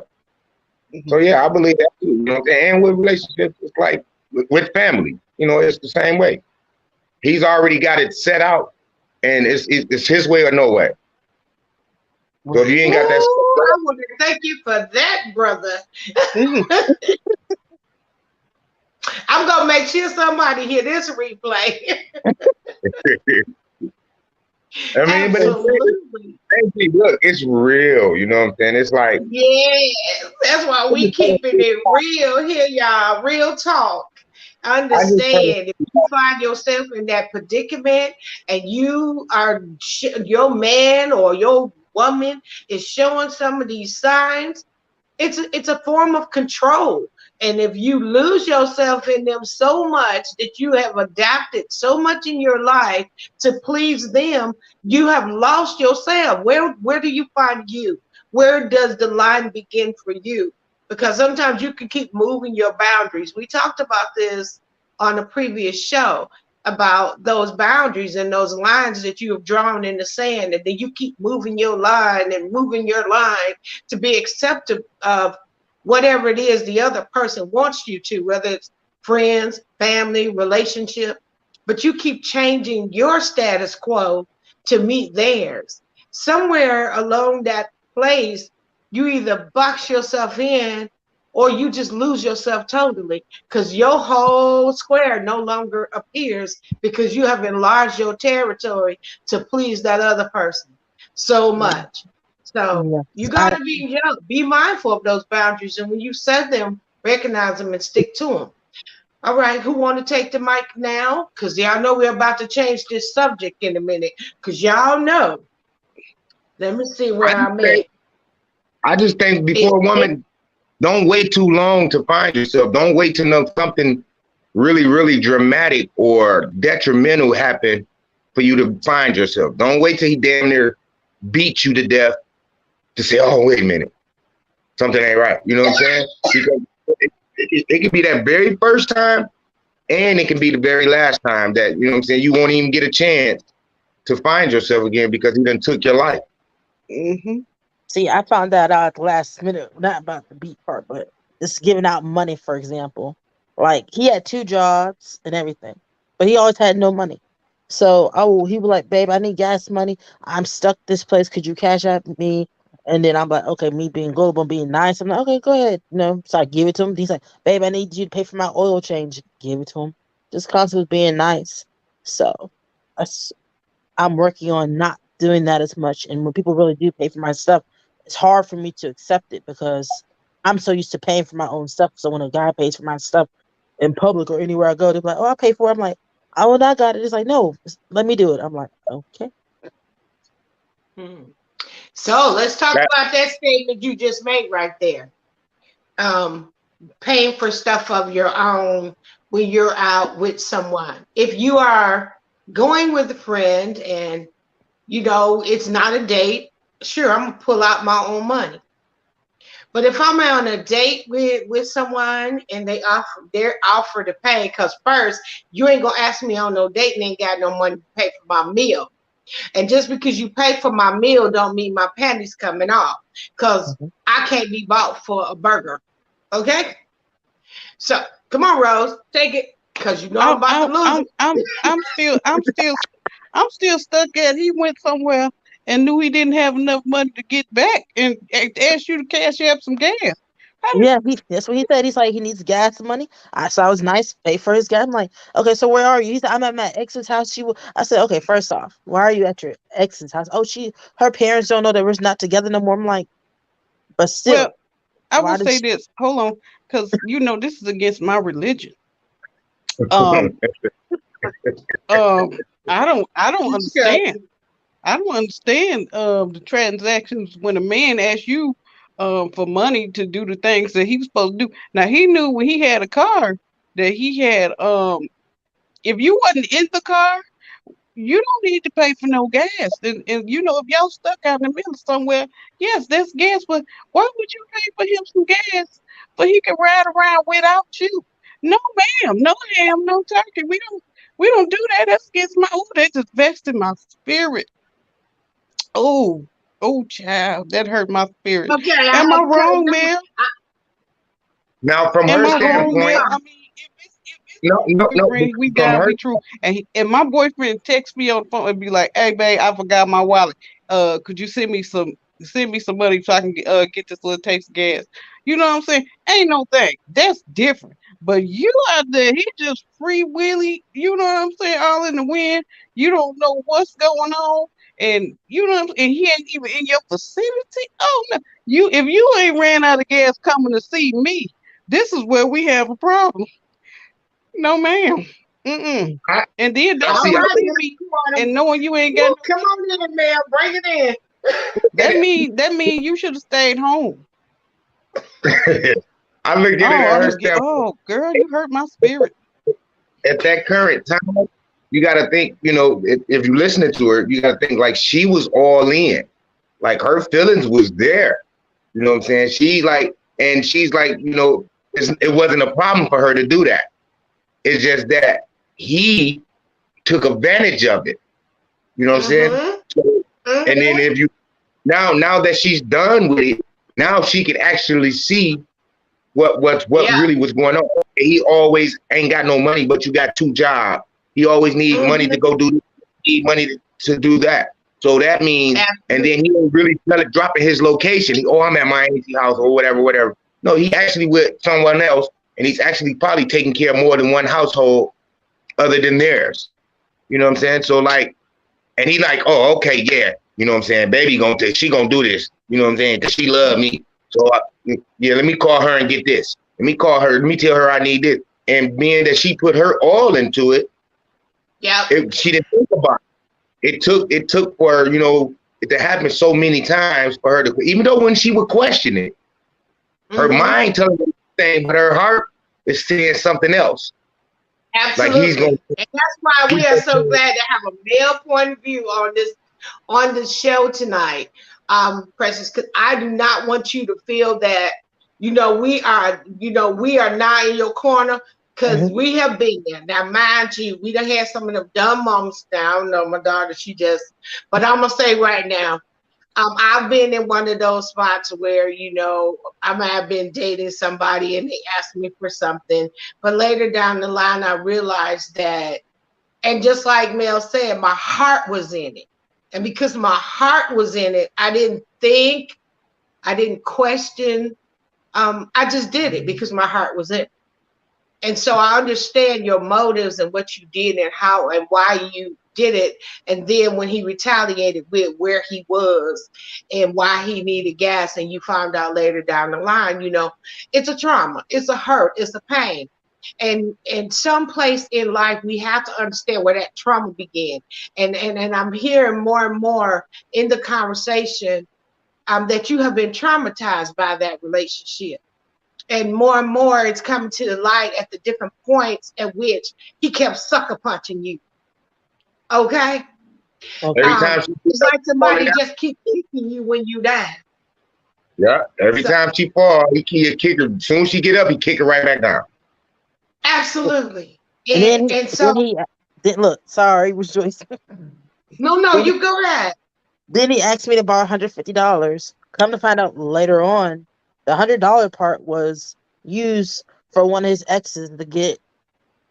[SPEAKER 4] Mm-hmm. So yeah, I believe that too. And with relationships, it's like with family, it's the same way. He's already got it set out, and it's his way or no way. So if you ain't got that,
[SPEAKER 1] I want to thank you for that, brother. I'm gonna make sure somebody hear this replay.
[SPEAKER 4] I mean, absolutely. But look, it's real. You know what I'm saying? It's like,
[SPEAKER 1] yes, that's why we keeping it real here, y'all. Real talk. Understand, if you find yourself in that predicament and you are your man or your woman is showing some of these signs, it's a form of control. And if you lose yourself in them so much that you have adapted so much in your life to please them, you have lost yourself. Where do you find you? Where does the line begin for you? because sometimes you can keep moving your boundaries. We talked about this on a previous show about those boundaries and those lines that you have drawn in the sand, and then you keep moving your line and moving your line to be accepted of whatever it is the other person wants you to, whether it's friends, family, relationship, but you keep changing your status quo to meet theirs. Somewhere along that place, you either box yourself in or you just lose yourself totally because your whole square no longer appears because you have enlarged your territory to please that other person so much. So you
[SPEAKER 2] Yes,
[SPEAKER 1] got to be mindful of those boundaries, and when you set them, recognize them and stick to them. All right, who want to take the mic now? Because y'all know we're about to change this subject in a minute. Because y'all know. Let me see
[SPEAKER 4] I
[SPEAKER 1] where
[SPEAKER 4] just
[SPEAKER 1] I'm
[SPEAKER 4] think,
[SPEAKER 1] at.
[SPEAKER 4] I just think before a woman, don't wait too long to find yourself. Don't wait to know something really, really dramatic or detrimental happen for you to find yourself. Don't wait till he damn near beat you to death to say, oh, wait a minute, something ain't right. You know what I'm saying? Because it could be that very first time, and it can be the very last time that, you know what I'm saying, you won't even get a chance to find yourself again because he done took your life.
[SPEAKER 3] Mm-hmm.
[SPEAKER 2] See, I found that out at the last minute, not about the beat part, but it's giving out money, for example. Like, he had 2 jobs and everything, but he always had no money. So, he was like, babe, I need gas money. I'm stuck this place. Could you cash out me? And then I'm like, okay, me being global, being nice. I'm like, okay, go ahead. So I give it to him. He's like, babe, I need you to pay for my oil change. Give it to him. Just constantly being nice. So, I'm working on not doing that as much. And when people really do pay for my stuff, it's hard for me to accept it because I'm so used to paying for my own stuff. So when a guy pays for my stuff in public or anywhere I go, they're like, "Oh, I pay for it." I'm like, "Oh, well, I got it." It's like, "No, let me do it." I'm like, "Okay."
[SPEAKER 1] Hmm. So let's talk
[SPEAKER 4] That,
[SPEAKER 1] about that statement you just made right there. Um, Paying for stuff of your own when you're out with someone. If you are going with a friend and it's not a date, sure, I'm gonna pull out my own money. But if I'm on a date with someone and their offer to pay, because first you ain't gonna ask me on no date and ain't got no money to pay for my meal. And just because you pay for my meal don't mean my panties coming off. Because
[SPEAKER 2] Mhm.
[SPEAKER 1] I can't be bought for a burger. Okay? So come on, Rose, take it. Because you know I'm
[SPEAKER 3] I'm
[SPEAKER 1] about to
[SPEAKER 3] I'm
[SPEAKER 1] lose
[SPEAKER 3] I'm
[SPEAKER 1] it.
[SPEAKER 3] I'm I'm still stuck at he went somewhere and knew he didn't have enough money to get back and asked you to cash up some gas. How did,
[SPEAKER 2] That's what he said. He's like, he needs gas money. So I was nice, pay for his gas. I'm like, okay, so where are you? He said, I'm at my ex's house. I said, okay, first off, why are you at your ex's house? Oh, her parents don't know that we're not together no more. I'm like, but
[SPEAKER 3] well,
[SPEAKER 2] still,
[SPEAKER 3] I will
[SPEAKER 2] why did
[SPEAKER 3] say
[SPEAKER 2] she?
[SPEAKER 3] this. Hold on, because this is against my religion. Um, I don't understand. I don't understand the transactions when a man asks you for money to do the things that he was supposed to do. Now he knew when he had a car that he had if you wasn't in the car, you don't need to pay for no gas. And if y'all stuck out in the middle somewhere, yes, that's gas, but why would you pay for him some gas so he can ride around without you? No, ma'am, no ham, no turkey. We don't do that. That's against my that just vexed in my spirit. Oh, oh, child, that hurt my spirit.
[SPEAKER 1] Okay, I
[SPEAKER 3] Am
[SPEAKER 1] have
[SPEAKER 3] I
[SPEAKER 1] to tell
[SPEAKER 3] wrong,
[SPEAKER 1] you,
[SPEAKER 3] ma'am?
[SPEAKER 4] now, from
[SPEAKER 3] Am
[SPEAKER 4] her
[SPEAKER 3] I wrong, ma'am?
[SPEAKER 4] standpoint,
[SPEAKER 3] I mean, if it's
[SPEAKER 4] no, no, no.
[SPEAKER 3] boyfriend, we
[SPEAKER 4] From
[SPEAKER 3] gotta
[SPEAKER 4] her,
[SPEAKER 3] be true. And my boyfriend texts me on the phone and be like, "Hey, babe, I forgot my wallet. Could you send me some money so I can get this little taste of gas?" You know what I'm saying? Ain't no thing. That's different. But you out there, he just free willy. You know what I'm saying? All in the wind. You don't know what's going on, and and he ain't even in your vicinity. Oh no, if you ain't ran out of gas coming to see me, this is where we have a problem. No, ma'am. Mm-mm.
[SPEAKER 4] I,
[SPEAKER 3] And then
[SPEAKER 4] I
[SPEAKER 3] don't
[SPEAKER 1] all
[SPEAKER 4] see.
[SPEAKER 3] come
[SPEAKER 1] right,
[SPEAKER 3] see
[SPEAKER 1] now,
[SPEAKER 3] me
[SPEAKER 1] you want
[SPEAKER 3] and
[SPEAKER 1] them.
[SPEAKER 3] knowing you ain't got
[SPEAKER 1] Woo,
[SPEAKER 3] no
[SPEAKER 1] come
[SPEAKER 3] money.
[SPEAKER 1] on in, man. Bring it in.
[SPEAKER 3] That mean you should have stayed home.
[SPEAKER 4] I look at it
[SPEAKER 3] Oh,
[SPEAKER 4] at her standpoint.
[SPEAKER 3] girl, you hurt my spirit.
[SPEAKER 4] At that current time, you got to think. If you're listening to her, you got to think like she was all in. Like her feelings was there. You know what I'm saying? She like And she's like, it wasn't a problem for her to do that. It's just that he took advantage of it. You know what I'm saying?
[SPEAKER 1] Mm-hmm.
[SPEAKER 4] So, and then
[SPEAKER 1] Mm-hmm.
[SPEAKER 4] if you now that she's done with it, now she can actually see what
[SPEAKER 1] Yeah.
[SPEAKER 4] really was going on. He always ain't got no money, but you got 2 jobs. He always need money to
[SPEAKER 1] Mm-hmm.
[SPEAKER 4] go do this, need money to do that. So that means, and then he don't really tell it, dropping his location. I'm at my auntie house or whatever. No, he actually with someone else, and he's actually probably taking care of more than one household other than theirs. You know what I'm saying? So like, and he like, oh, okay, yeah. You know what I'm saying? Baby she gonna do this. You know what I'm saying? Cause she love me. So yeah, let me call her and get this. Let me call her. Let me tell her I need this. And being that she put her all into it,
[SPEAKER 1] Yeah.
[SPEAKER 4] she didn't think about it. It took for it to happen so many times for her to, even though when she would question it, her
[SPEAKER 1] Mm-hmm.
[SPEAKER 4] mind telling her thing, but her heart is saying something else. Like he's
[SPEAKER 1] Absolutely.
[SPEAKER 4] gonna.
[SPEAKER 1] And that's why we are so glad to have a male point of view on this show tonight, Precious, because I do not want you to feel that, we are not in your corner, because
[SPEAKER 2] Mhm.
[SPEAKER 1] we have been there. Now, mind you, we done had some of them dumb moments now. I don't know, my daughter, but I'm gonna say right now, I've been in one of those spots where, I might have been dating somebody and they asked me for something, but later down the line, I realized that, and just like Mel said, my heart was in it. And because my heart was in it, I didn't think, I didn't question. I just did it because my heart was in it. And so I understand your motives and what you did and how and why you did it. And then when he retaliated with where he was and why he needed gas, and you found out later down the line, it's a trauma, it's a hurt, it's a pain. And someplace in life we have to understand where that trauma began. And I'm hearing more and more in the conversation that you have been traumatized by that relationship, and more it's coming to the light at the different points at which he kept sucker punching you. Okay.
[SPEAKER 4] Every
[SPEAKER 2] Okay.
[SPEAKER 4] time she
[SPEAKER 1] It's like
[SPEAKER 4] falling
[SPEAKER 1] somebody
[SPEAKER 4] down,
[SPEAKER 1] just keep kicking you when you die.
[SPEAKER 4] yeah. Every
[SPEAKER 1] So
[SPEAKER 4] time she fall, he kick her. As soon as she get up, he kick her right back down.
[SPEAKER 1] absolutely.
[SPEAKER 2] And
[SPEAKER 1] and
[SPEAKER 2] then
[SPEAKER 1] and so
[SPEAKER 2] then he then look. Sorry, was Joyce.
[SPEAKER 1] no,
[SPEAKER 2] then
[SPEAKER 1] you go ahead.
[SPEAKER 2] then he asked me to borrow $150. Come to find out later on, the $100 part was used for one of his exes to get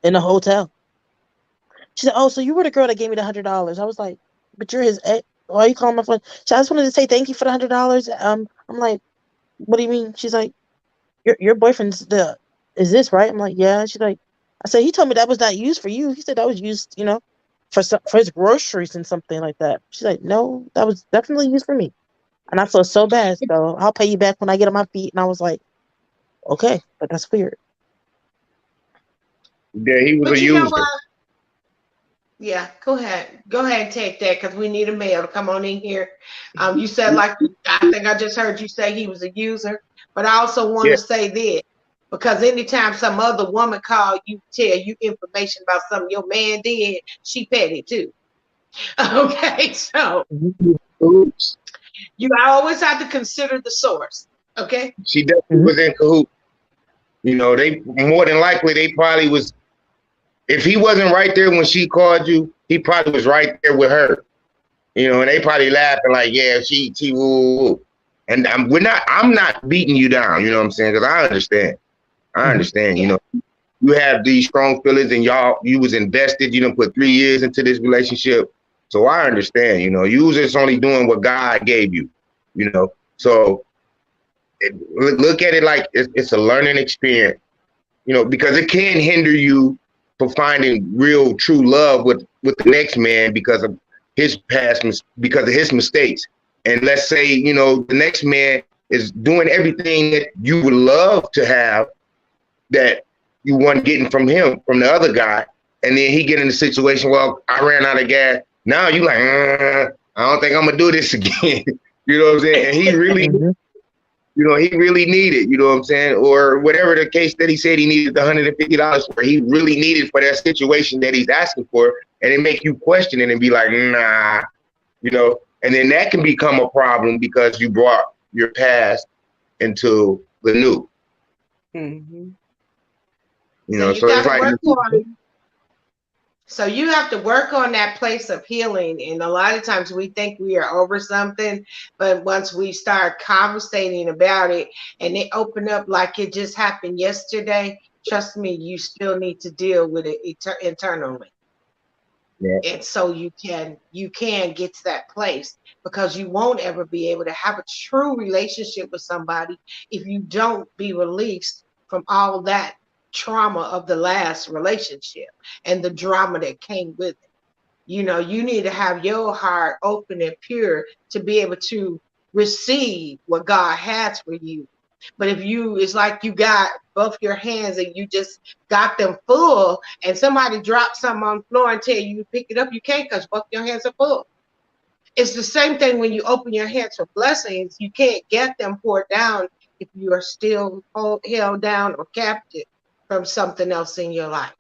[SPEAKER 2] in a hotel. She said, "Oh, so you were the girl that gave me the $100?" I was like, "But you're his ex. Why are you calling my phone?" I just wanted to say thank you for the $100. I'm like, "What do you mean?" She's like, "Your boyfriend's the is this right?" I'm like, "Yeah." She's like, "I said he told me that was not used for you. He said that was used, for his groceries and something like that." She's like, "No, that was definitely used for me." And I feel so bad. So I'll pay you back when I get on my feet. And I was like, "Okay, but that's weird."
[SPEAKER 4] Yeah, he was a
[SPEAKER 1] But you know
[SPEAKER 4] user.
[SPEAKER 1] what? Yeah, go ahead. Go ahead and take that, because we need a male to come on in here. You said, like, I think I just heard you say he was a user, but I also want
[SPEAKER 4] Yeah,
[SPEAKER 1] to say this, because anytime some other woman call you, tell you information about something your man did, she petty too. Okay, so
[SPEAKER 4] oops.
[SPEAKER 1] you always have to consider the source. Okay.
[SPEAKER 4] She definitely
[SPEAKER 2] Mhm.
[SPEAKER 4] was in cahoots. They more than likely they probably was. If he wasn't right there when she called you, he probably was right there with her. And they probably laughing like, yeah, she woo, woo. And I'm not beating you down. You know what I'm saying? Because I understand. I
[SPEAKER 2] Mhm.
[SPEAKER 4] understand.
[SPEAKER 1] Yeah.
[SPEAKER 4] You have these strong feelings, and you was invested. You done put 3 years into this relationship, so I understand. You was just only doing what God gave you. So look at it like it's a learning experience. Because it can hinder you from finding real, true love with the next man because of his because of his mistakes. And let's say the next man is doing everything that you would love to have, that you weren't getting from him, from the other guy, and then he get in the situation. Well, I ran out of gas. Now you like, I don't think I'm gonna do this again. You know what I'm saying? And
[SPEAKER 2] Mhm.
[SPEAKER 4] he really needed, you know what I'm saying? Or whatever the case that he said he needed the $150 for, he really needed for that situation that he's asking for. And it make you question it and be like, nah, and then that can become a problem because you brought your past into the new.
[SPEAKER 3] Mm-hmm.
[SPEAKER 4] You
[SPEAKER 1] So
[SPEAKER 4] know,
[SPEAKER 1] you
[SPEAKER 4] so it's
[SPEAKER 1] got to
[SPEAKER 4] like
[SPEAKER 1] work on. So you have to work on that place of healing. And a lot of times we think we are over something, but once we start conversating about it and it open up like it just happened yesterday, trust me, you still need to deal with it internally.
[SPEAKER 4] yeah,
[SPEAKER 1] And so you can get to that place because you won't ever be able to have a true relationship with somebody if you don't be released from all that trauma of the last relationship and the drama that came with it. You need to have your heart open and pure to be able to receive what God has for you. But if it's like you got both your hands and you just got them full, and somebody drops something on the floor and tell you to pick it up, you can't because both your hands are full. It's the same thing when you open your hands for blessings. You can't get them poured down if you are still held down or captive from something else in your life.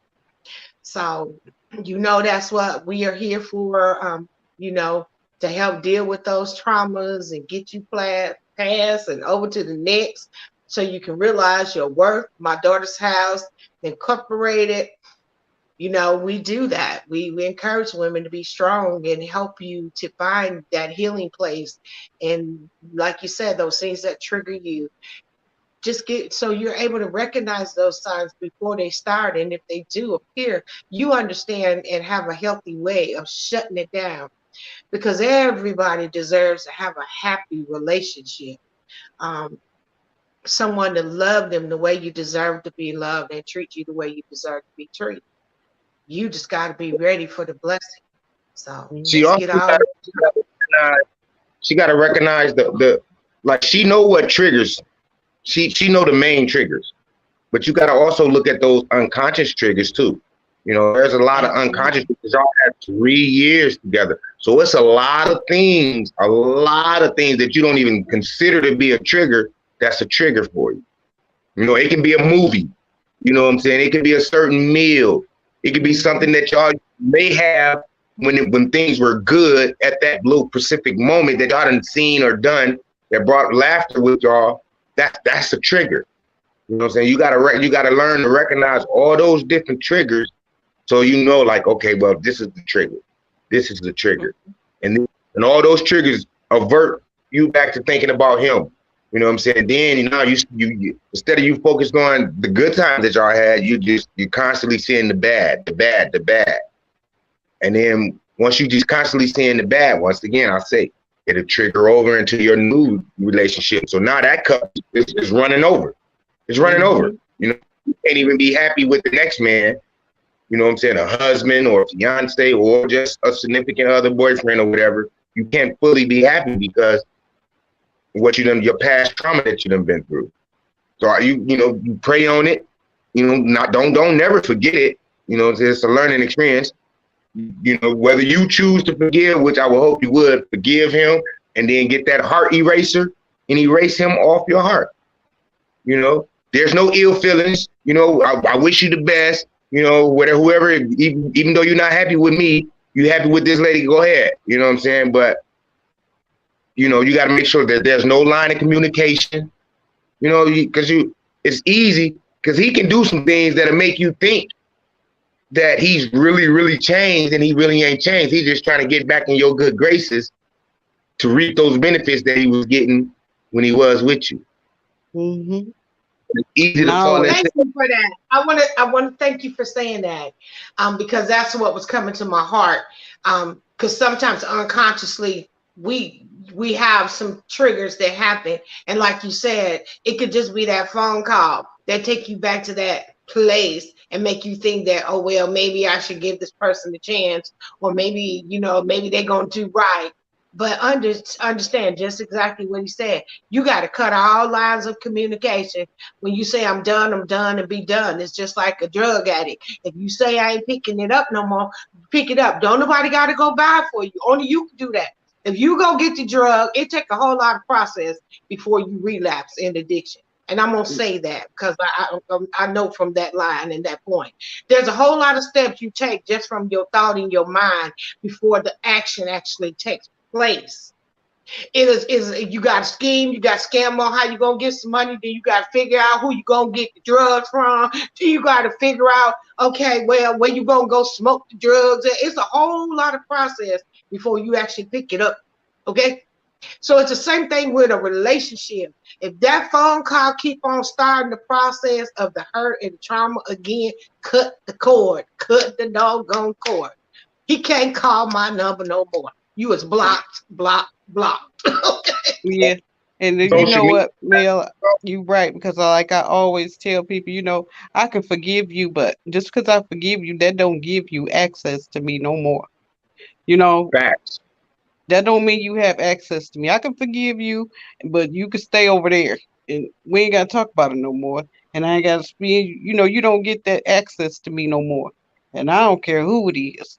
[SPEAKER 1] So, that's what we are here for, to help deal with those traumas and get you past and over to the next so you can realize your worth. My daughter's house, incorporated, we do that. We encourage women to be strong and help you to find that healing place. And like you said, those things that trigger you, just get so you're able to recognize those signs before they start, and if they do appear, you understand and have a healthy way of shutting it down, because everybody deserves to have a happy relationship, um, someone to love them the way you deserve to be loved and treat you the way you deserve to be treated. You just got to be ready for the blessing. So
[SPEAKER 4] she
[SPEAKER 1] let's
[SPEAKER 3] Mm-hmm.
[SPEAKER 1] get
[SPEAKER 4] also
[SPEAKER 1] all.
[SPEAKER 4] recognize, she got to recognize the like she know what triggers. She know the main triggers, but you got to also look at those unconscious triggers too. You know, there's a lot of unconscious
[SPEAKER 1] Absolutely.
[SPEAKER 4] because y'all had 3 years together, so it's a lot of things that you don't even consider to be a trigger. That's a trigger for you. You know, it can be a movie. You know what I'm saying? It could be a certain meal. It could be
[SPEAKER 3] Mm-hmm.
[SPEAKER 4] something that y'all may have when things were good at that little specific moment that y'all done seen or done that brought laughter with y'all. That's a trigger. You know what I'm saying? You gotta learn to recognize all those different triggers so you know, like, okay, well, this is the trigger. This is the trigger. And all those triggers avert you back to thinking about him. You know what I'm saying? Then you instead of you focused on the good times that y'all had, you constantly seeing the bad, the bad, the bad. And then once you just constantly seeing the bad, once again, I'll say it'll trigger over into your new relationship. So now that cup is running over. It's running over.
[SPEAKER 3] Mm-hmm.
[SPEAKER 4] You know, you can't even be happy with the next man. You know what I'm saying? A husband or a fiance or just a significant other, boyfriend or whatever. You can't fully be happy because what you done, your past trauma that you done been through. So you pray on it. You know, not don't never forget it. You know, it's a learning experience. You know, whether you choose to forgive, which I would hope you would, forgive him and then get that heart eraser and erase him off your heart. You know, there's no ill feelings. You know, I wish you the best. You know, whatever, whoever, even though you're not happy with me, you happy with this lady, go ahead. You know what I'm saying? But, you know, you got to make sure that there's no line of communication, you know, because it's easy because he can do some things that'll make you think that he's really, really changed and he really ain't changed. He's just trying to get back in your good graces to reap those benefits that he was getting when he was with you.
[SPEAKER 3] Mm-hmm.
[SPEAKER 4] It's easy
[SPEAKER 3] And
[SPEAKER 4] to
[SPEAKER 3] I
[SPEAKER 4] fall
[SPEAKER 3] always,
[SPEAKER 4] into.
[SPEAKER 1] Thank you for that. I want to thank you for saying that, because that's what was coming to my heart. Because sometimes unconsciously we have some triggers that happen, and like you said, it could just be that phone call that take you back to that place and make you think that, oh well, maybe I should give this person a chance, or maybe maybe they're gonna do right. But understand just exactly what he said. You got to cut all lines of communication. When you say I'm done, and be done. It's just like a drug addict. If you say I ain't picking it up no more, pick it up. Don't nobody got to go buy for you. Only you can do that. If you go get the drug, it take a whole lot of process before you relapse in addiction. And I'm gonna say that because I know from that line and that point. There's a whole lot of steps you take just from your thought in your mind before the action actually takes place. Is you got to scheme, you got to scam on how you gonna get some money. Then you got to figure out who you gonna get the drugs from. Then you got to figure out, okay, well, where you gonna go smoke the drugs. It's a whole lot of process before you actually pick it up. Okay, so it's the same thing with a relationship. If that phone call keep on starting the process of the hurt and the trauma again, cut the cord, cut the doggone cord. He can't call my number no more. You is blocked, blocked, blocked. Okay.
[SPEAKER 3] Yeah. And then you know
[SPEAKER 4] Social media.
[SPEAKER 3] what, Mel, you right, because like I always tell people, I can forgive you, but just because I forgive you, that don't give you access to me no more. You know,
[SPEAKER 4] Facts.
[SPEAKER 3] that don't mean you have access to me. I can forgive you, but you can stay over there and we ain't gotta talk about it no more. And I ain't gotta speak, you don't get that access to me no more. And I don't care who it is.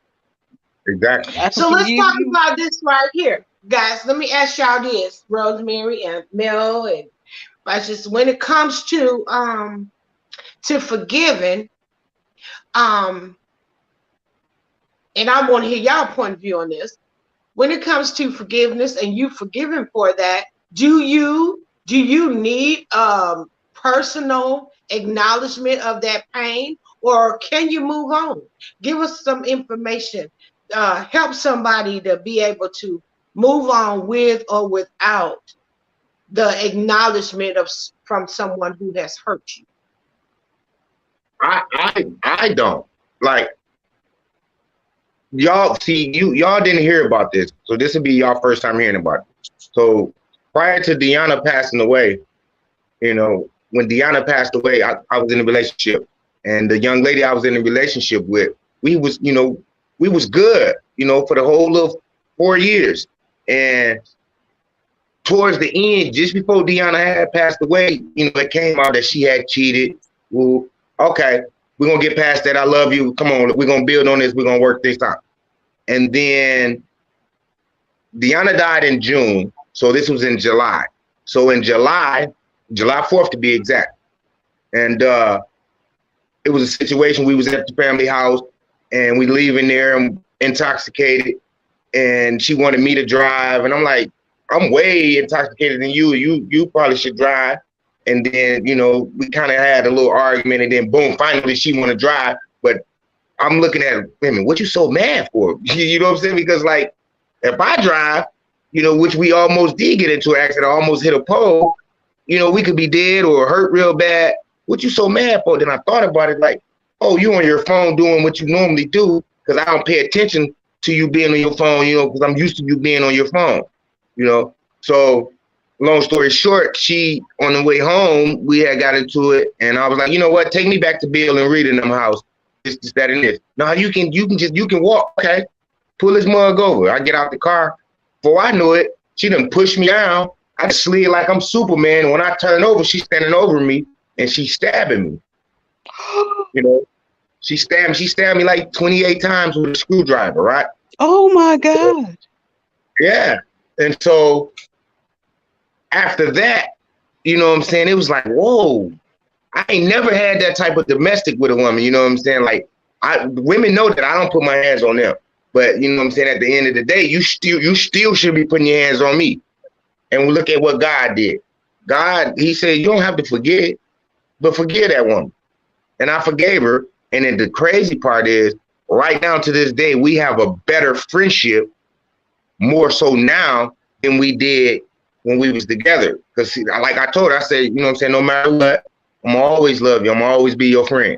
[SPEAKER 4] Exactly.
[SPEAKER 3] I can
[SPEAKER 1] So let's
[SPEAKER 3] forgive
[SPEAKER 1] talk
[SPEAKER 3] you.
[SPEAKER 1] about this right here. Guys, let me ask y'all this, Rosemary and Mel, and I just when it comes to forgiving, um, and I want to hear y'all point of view on this. When it comes to forgiveness and you forgiving for that, do you need personal acknowledgement of that pain, or can you move on? Give us some information. Help somebody to be able to move on with or without the acknowledgement of from someone who has hurt you.
[SPEAKER 4] I don't like y'all see y'all didn't hear about this, so this will be y'all first time hearing about it. So prior to Deanna passing away, when Deanna passed away, I was in a relationship, and the young lady I was in a relationship with, we was good, for the whole of 4 years, and towards the end, just before Deanna had passed away, it came out that she had cheated. Well, okay, we're gonna get past that. I love you. Come on, we're gonna build on this. We're gonna work this out. And then Deanna died in June, so this was in July. So in July 4th to be exact, and it was a situation. We was at the family house, and we leaving there, and intoxicated, and she wanted me to drive, and I'm like, I'm way intoxicated than you. You probably should drive. And then, we kind of had a little argument, and then boom, finally she want to drive. But I'm looking at, wait a minute, what you so mad for? You know what I'm saying? Because like, if I drive, which we almost did get into an accident, almost hit a pole, we could be dead or hurt real bad. What you so mad for? Then I thought about it like, oh, you on your phone doing what you normally do, because I don't pay attention to you being on your phone, because I'm used to you being on your phone, So long story short, she, on the way home, we had got into it, and I was like, you know what, take me back to Bill and Rita in them house. This, that, and this. No, you can walk. Okay, pull this mug over. I get out the car. Before I knew it, she done pushed me down. I just slid like I'm Superman. When I turn over, she's standing over me, and she's stabbing me. She stabbed me like 28 times with a screwdriver, right?
[SPEAKER 3] Oh my God.
[SPEAKER 4] Yeah. And so after that, what I'm saying? It was like, whoa, I ain't never had that type of domestic with a woman. You know what I'm saying? Like, women know that I don't put my hands on them. But you know what I'm saying? At the end of the day, you still should be putting your hands on me. And we look at what God did. God, he said, you don't have to forget, but forgive that woman. And I forgave her. And then the crazy part is, right now to this day, we have a better friendship, more so now than we did when we was together. Because like I told her, I said, no matter what, I'm gonna always love you. I'm gonna always be your friend.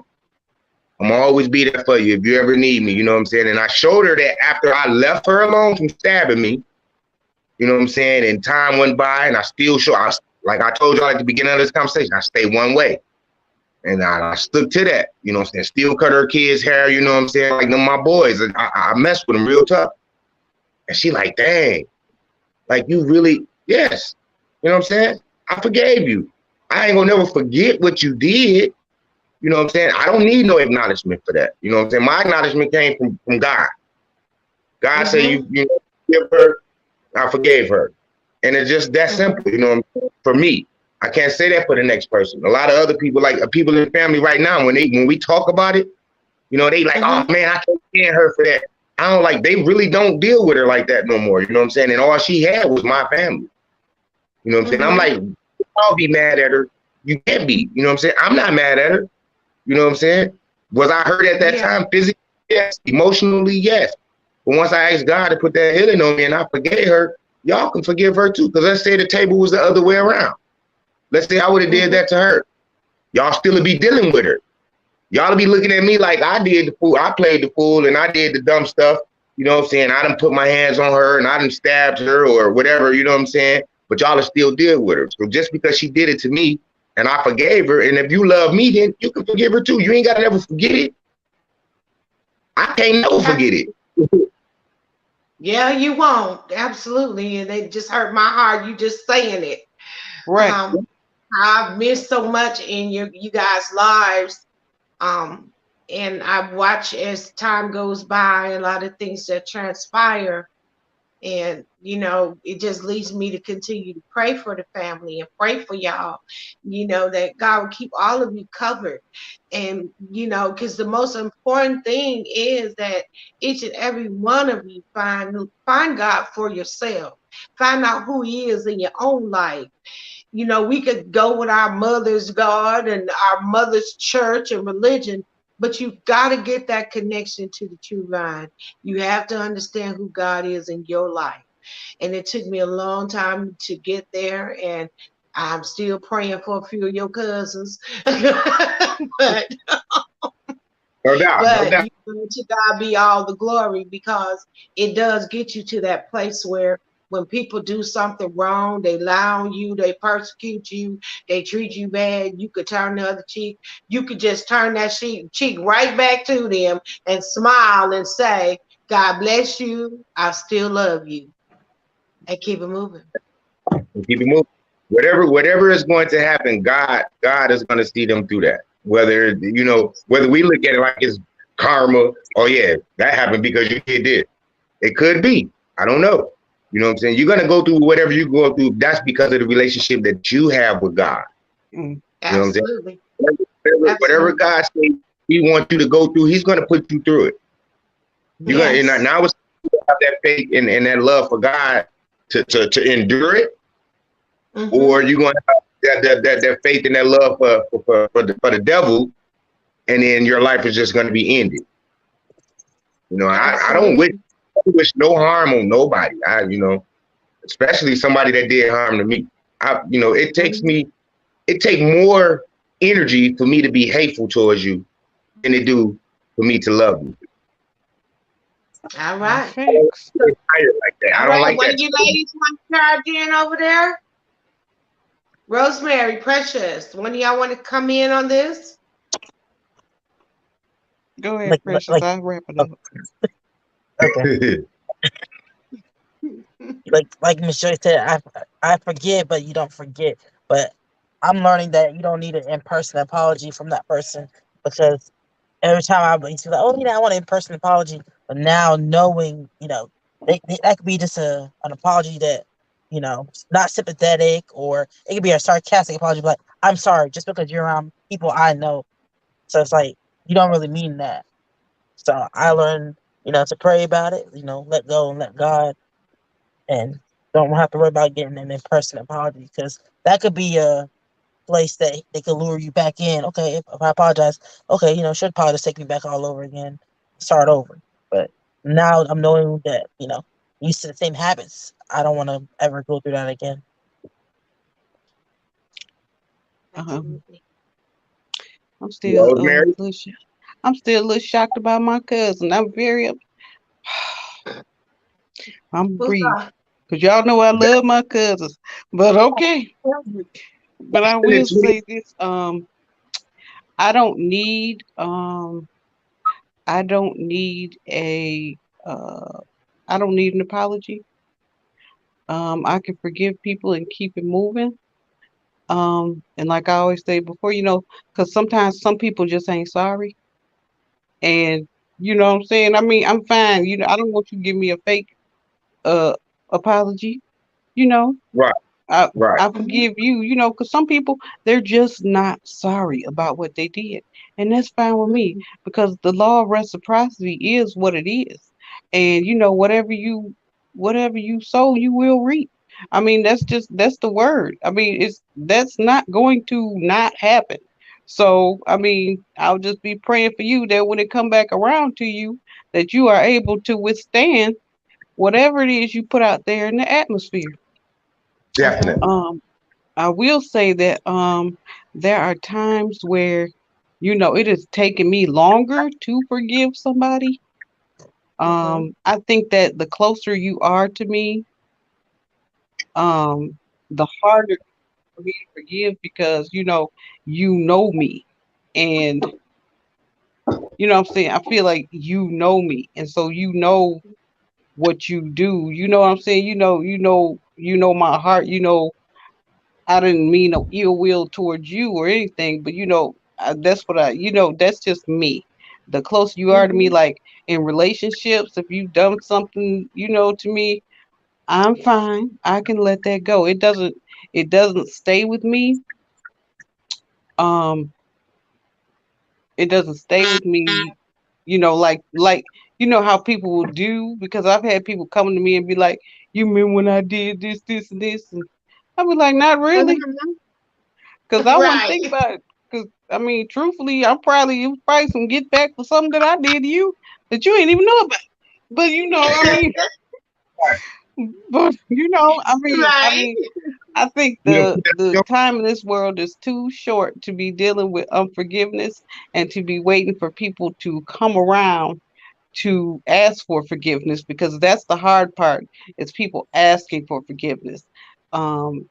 [SPEAKER 4] I'm gonna always be there for you if you ever need me. You know what I'm saying? And I showed her that after I left her alone from stabbing me, you know what I'm saying? And time went by, and I still like I told y'all at the beginning of this conversation, I stay one way. And I stuck to that, you know what I'm saying? Still cut her kids' hair, you know what I'm saying? Like them my boys. I mess with them real tough. And she like, dang, like you really, yes. You know what I'm saying? I forgave you. I ain't gonna never forget what you did. You know what I'm saying? I don't need no acknowledgement for that. You know what I'm saying? My acknowledgement came from God. God said you forgive her, I forgave her. And it's just that simple, for me. I can't say that for the next person. A lot of other people, like people in the family right now, when we talk about it, they like, oh man, I can't stand her for that. I don't like, they really don't deal with her like that no more. You know what I'm saying? And all she had was my family. You know what I'm saying? I'm
[SPEAKER 1] Mm-hmm.
[SPEAKER 4] like, I'll be mad at her. You can't be. You know what I'm saying? I'm not mad at her. You know what I'm saying? Was I hurt at that
[SPEAKER 1] Yeah.
[SPEAKER 4] time? Physically, yes. Emotionally, yes. But once I asked God to put that healing on me and I forgave her, y'all can forgive her too. Because let's say the table was the other way around. Let's say I would have did
[SPEAKER 1] Mm-hmm.
[SPEAKER 4] that to her. Y'all still would be dealing with her. Y'all would be looking at me like I did the fool. I played the fool and I did the dumb stuff. You know what I'm saying? I done put my hands on her and I done stabbed her or whatever. You know what I'm saying? But y'all are still deal with her. So just because she did it to me and I forgave her, and if you love me, then you can forgive her too. You ain't gotta never forget it. I can't never forget it.
[SPEAKER 1] Yeah, you won't. Absolutely. And it just hurt my heart. You just saying it.
[SPEAKER 3] Right.
[SPEAKER 1] Um, I've missed so much in you guys' lives. Um, and I watch as time goes by a lot of things that transpire. And, it just leads me to continue to pray for the family and pray for y'all, that God will keep all of you covered. And, because the most important thing is that each and every one of you find God for yourself. Find out who He is in your own life. We could go with our mother's God and our mother's church and religion, but you've got to get that connection to the true vine. You have to understand who God is in your life. And it took me a long time to get there, and I'm still praying for a few of your cousins. but
[SPEAKER 4] No doubt, no doubt.
[SPEAKER 1] to God be all the glory, because it does get you to that place where when people do something wrong, they lie on you, they persecute you, they treat you bad, you could turn the other cheek. You could just turn that cheek right back to them and smile and say, God bless you, I still love you, and keep it moving.
[SPEAKER 4] And keep it moving. Whatever is going to happen, God is going to see them through that. Whether we look at it like it's karma, oh yeah, that happened because you did this. It could be. I don't know. You know what I'm saying? You're gonna go through whatever you go through. That's because of the relationship that you have with God.
[SPEAKER 3] Mm.
[SPEAKER 4] You know what I'm saying?
[SPEAKER 1] Absolutely.
[SPEAKER 4] Whatever
[SPEAKER 1] Absolutely.
[SPEAKER 4] God says He wants you to go through, He's gonna put you through it. You're gonna, and
[SPEAKER 1] Yes.
[SPEAKER 4] now it's have that faith and that love for God to endure it,
[SPEAKER 1] Mm-hmm.
[SPEAKER 4] or you're gonna have that faith and that love for the devil, and then your life is just gonna be ended. I don't
[SPEAKER 1] Absolutely.
[SPEAKER 4] wish no harm on nobody. Especially somebody that did harm to me.
[SPEAKER 1] Mhm.
[SPEAKER 4] It take more energy for me to be hateful towards you than it do for me to love you.
[SPEAKER 1] All
[SPEAKER 3] That's
[SPEAKER 1] right.
[SPEAKER 4] I don't
[SPEAKER 3] facts.
[SPEAKER 4] get tired like that.
[SPEAKER 1] All
[SPEAKER 4] I don't
[SPEAKER 1] right.
[SPEAKER 4] like
[SPEAKER 1] One of
[SPEAKER 4] that.
[SPEAKER 1] you ladies want to charge in over there? Rosemary, Precious, one of y'all want to come in on this?
[SPEAKER 3] Go ahead,
[SPEAKER 2] like
[SPEAKER 3] Precious.
[SPEAKER 2] like
[SPEAKER 3] I'll wrap it
[SPEAKER 2] oh,
[SPEAKER 3] up.
[SPEAKER 2] okay. Like Miss Joy said, I forgive, but you don't forget. But I'm learning that you don't need an in-person apology from that person, because every time I used to be like, oh, I want an in-person apology. But now knowing, that could be just an apology that, not sympathetic, or it could be a sarcastic apology, like, I'm sorry, just because you're around people I know. So it's like, you don't really mean that. So I learned, to pray about it, let go and let God, and don't have to worry about getting an in-person apology, because that could be a place that they could lure you back in. Okay, if I apologize, okay, should probably just take me back all over again, start over. But now I'm knowing that, used to the same habits. I don't want to ever go through that again.
[SPEAKER 3] Um,
[SPEAKER 1] Absolutely.
[SPEAKER 3] I'm still
[SPEAKER 4] Rosemary,
[SPEAKER 3] I'm still a little shocked about my cousin. I'm
[SPEAKER 1] Who's
[SPEAKER 3] breathe
[SPEAKER 1] that?
[SPEAKER 3] because y'all know I love my cousins. But okay. But I
[SPEAKER 4] send
[SPEAKER 3] will
[SPEAKER 4] it to me.
[SPEAKER 3] say this. I don't need I don't need a uh I don't need an apology. I can forgive people and keep it moving. And like I always say before, because sometimes some people just ain't sorry. And you know what I'm saying? I mean, I'm fine. I don't want you to give me a fake uh apology, you know.
[SPEAKER 4] Right,
[SPEAKER 3] I
[SPEAKER 4] right.
[SPEAKER 3] I forgive you, because some people they're just not sorry about what they did, and that's fine with me
[SPEAKER 1] Mhm.
[SPEAKER 3] because the law of reciprocity is what it is, and whatever you sow, you will reap. I mean, that's the word. I mean, it's that's not going to not happen. So, I mean, I'll just be praying for you that when it come back around to you, that you are able to withstand whatever it is you put out there in the atmosphere.
[SPEAKER 1] Mhm.
[SPEAKER 4] Definitely.
[SPEAKER 3] I will say that there are times where it has taken me longer to forgive somebody.
[SPEAKER 1] Mhm.
[SPEAKER 3] I think that the closer you are to me, the harder for me to forgive because you know me, and what I'm saying, I feel like you know me, and so you know what you do. You know what I'm saying? You know my heart. I didn't mean no ill will towards you or anything, but that's what that's just me. The closer you are to me,
[SPEAKER 1] Mhm.
[SPEAKER 3] like in relationships, if you've done something, to me, I'm fine. I can let that go. It doesn't stay with me. Um, it doesn't stay with me, like how people will do, because I've had people come to me and be like, "You remember when I did this, this, and this?" And I was like, "Not really."
[SPEAKER 1] Mhm.
[SPEAKER 3] Because I want to
[SPEAKER 1] Right.
[SPEAKER 3] think about it. Because I mean, truthfully, it was probably some get back for something that I did to you that you ain't even know about. But I mean, but I
[SPEAKER 1] Right.
[SPEAKER 3] mean, I think
[SPEAKER 4] You know,
[SPEAKER 3] the time in this world is too short to be dealing with unforgiveness and to be waiting for people to come around to ask for forgiveness, because that's the hard part, is people asking for forgiveness. Um,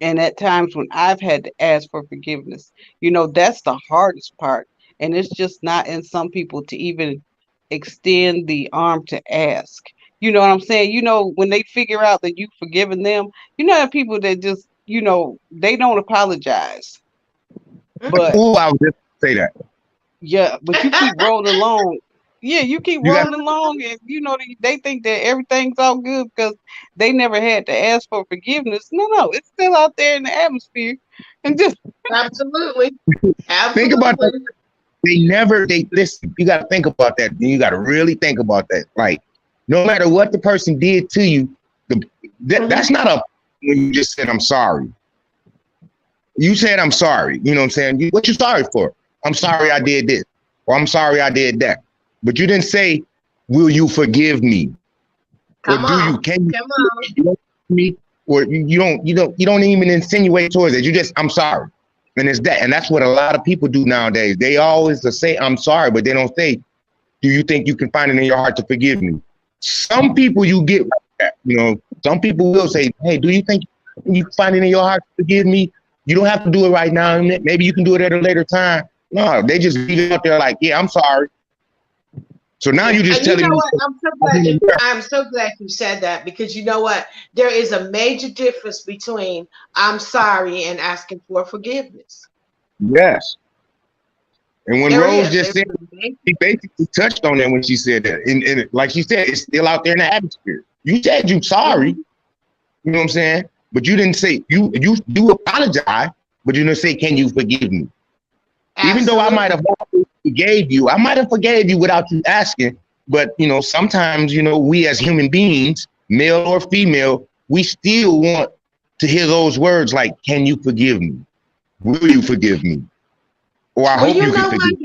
[SPEAKER 3] and at times when I've had to ask for forgiveness, that's the hardest part. And it's just not in some people to even extend the arm to ask. You know what I'm saying? When they figure out that you've forgiven them, that people that just, they don't apologize. But
[SPEAKER 1] Mhm.
[SPEAKER 4] ooh, I was just say that.
[SPEAKER 3] yeah, but you keep rolling along. Yeah, you keep
[SPEAKER 4] You got
[SPEAKER 3] rolling along, and they think that everything's all good because they never had to ask for forgiveness. No, no, it's still out there in the atmosphere, and just
[SPEAKER 1] Absolutely.
[SPEAKER 4] think about that.
[SPEAKER 1] Absolutely.
[SPEAKER 4] They listen. You got to think about that. You got to really think about that. Like, no matter what the person did to you, the, that's
[SPEAKER 1] Mhm.
[SPEAKER 4] not a when you just said I'm sorry. You said I'm sorry. You know what I'm saying? What you sorry for? I'm sorry I did this, or I'm sorry I did that. But you didn't say, "Will you forgive me?" Or
[SPEAKER 1] Come
[SPEAKER 4] do you?
[SPEAKER 1] on.
[SPEAKER 4] Can you?
[SPEAKER 1] Come on.
[SPEAKER 4] You don't me, or you don't even insinuate towards it. You just I'm sorry, and it's that, and that's what a lot of people do nowadays. They always just say I'm sorry, but they don't say, do you think you can find it in your heart to forgive me? Some people you get like that. Some people will say, hey, do you think you can find it in your heart to forgive me? You don't have to do it right now. Maybe you can do it at a later time. No, they just leave it out there like, yeah, I'm sorry. So now you're just
[SPEAKER 1] And you
[SPEAKER 4] telling
[SPEAKER 1] know
[SPEAKER 4] me.
[SPEAKER 1] what? I'm so glad you said that, because you know what? There is a major difference between I'm sorry and asking for forgiveness.
[SPEAKER 4] Yes. And when
[SPEAKER 1] There
[SPEAKER 4] Rose
[SPEAKER 1] is.
[SPEAKER 4] just
[SPEAKER 1] There's
[SPEAKER 4] said,
[SPEAKER 1] a major
[SPEAKER 4] she basically touched on that when she said that. And like she said, it's still out there in the atmosphere. You said you sorry,
[SPEAKER 1] Mhm.
[SPEAKER 4] you know what I'm saying? But you didn't say you do apologize, but you didn't say, can you forgive me? Even though I might
[SPEAKER 1] Absolutely.
[SPEAKER 4] have forgave you, I might have forgave you without you asking. But sometimes we as human beings, male or female, we still want to hear those words like, "Can you forgive me? Will you forgive me? Or I
[SPEAKER 1] Well,
[SPEAKER 4] hope you
[SPEAKER 1] you
[SPEAKER 4] can
[SPEAKER 1] know what?
[SPEAKER 4] forgive."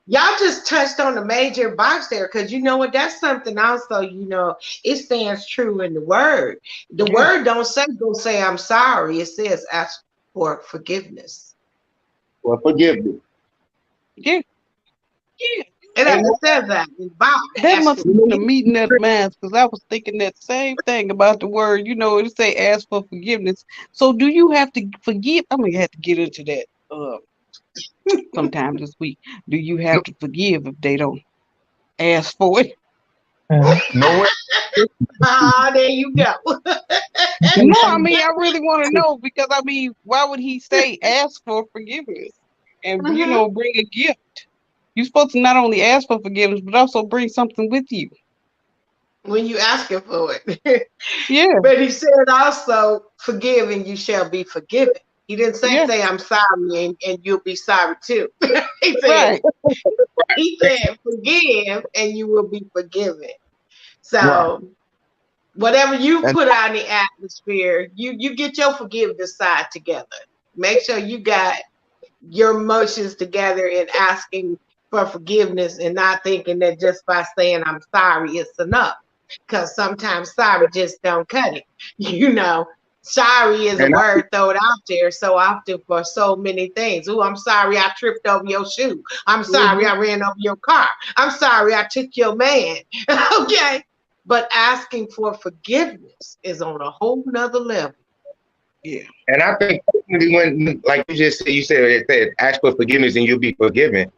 [SPEAKER 1] Y'all just touched on a major box there, because you know what? That's something also, it stands true in the word. The
[SPEAKER 3] yeah,
[SPEAKER 1] word don't say go say I'm sorry. It says ask for forgiveness.
[SPEAKER 4] Well, forgive me.
[SPEAKER 3] yeah, yeah.
[SPEAKER 1] It
[SPEAKER 3] And
[SPEAKER 1] actually says that in Bob
[SPEAKER 3] that must
[SPEAKER 1] asking.
[SPEAKER 3] have been a meeting of the minds, because I was thinking that same thing about the word. It say ask for forgiveness. So do you have to forgive? I'm gonna have to get into that sometime this week. Do you
[SPEAKER 4] No,
[SPEAKER 3] have to forgive if they don't ask for it?
[SPEAKER 4] nowhere.
[SPEAKER 1] Ah, there you go.
[SPEAKER 3] No, I mean, I really want to know, because I mean, why would he say ask for forgiveness and
[SPEAKER 1] Mhm.
[SPEAKER 3] bring a gift? You're supposed to not only ask for forgiveness, but also bring something with you.
[SPEAKER 1] When you asking for it.
[SPEAKER 3] Yeah,
[SPEAKER 1] But he said also, forgive and you shall be forgiven. He didn't
[SPEAKER 3] yeah,
[SPEAKER 1] say I'm sorry and you'll be sorry too. he said
[SPEAKER 3] right.
[SPEAKER 1] he said forgive and you will be forgiven.
[SPEAKER 4] Right.
[SPEAKER 1] So whatever you
[SPEAKER 4] And
[SPEAKER 1] put out in the atmosphere, you get your forgiveness side together. Make sure you got your emotions together and asking for forgiveness and not thinking that just by saying I'm sorry it's enough. Because sometimes sorry just don't cut it. You know, sorry is a
[SPEAKER 4] and
[SPEAKER 1] word thrown out there so often for so many things. Oh, I'm sorry I tripped over your shoe. I'm sorry
[SPEAKER 3] Mhm.
[SPEAKER 1] I ran over your car. I'm sorry I took your man. Okay. But asking for forgiveness is on a whole nother level.
[SPEAKER 3] Yeah.
[SPEAKER 4] and I think when, like you just said, you said ask for forgiveness and you'll be forgiven.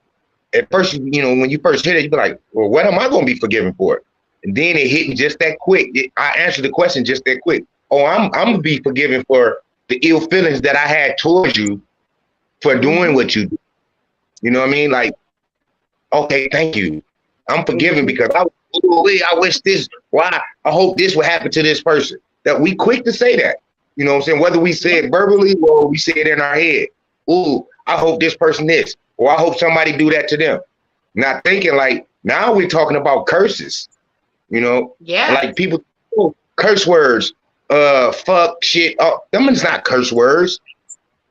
[SPEAKER 4] At first, when you first hear it, you be like, well, what am I going to be forgiven for? And then it hit me just that quick. I answered the question just that quick. Oh, I'm going to be forgiven for the ill feelings that I had towards you for doing
[SPEAKER 1] Mm-hmm.
[SPEAKER 4] what you do. You know what I mean? Like, okay, thank you. I'm forgiven
[SPEAKER 3] Mhm.
[SPEAKER 4] because I wish this, why, I hope this would happen to this person. That we quick to say that. You know what I'm saying? Whether we say it verbally or we say it in our head. Ooh, I hope this person this, or I hope somebody do that to them. Not thinking like, now we're talking about curses,
[SPEAKER 1] Yes.
[SPEAKER 4] like people, curse words, fuck, shit. Oh, them is not curse words.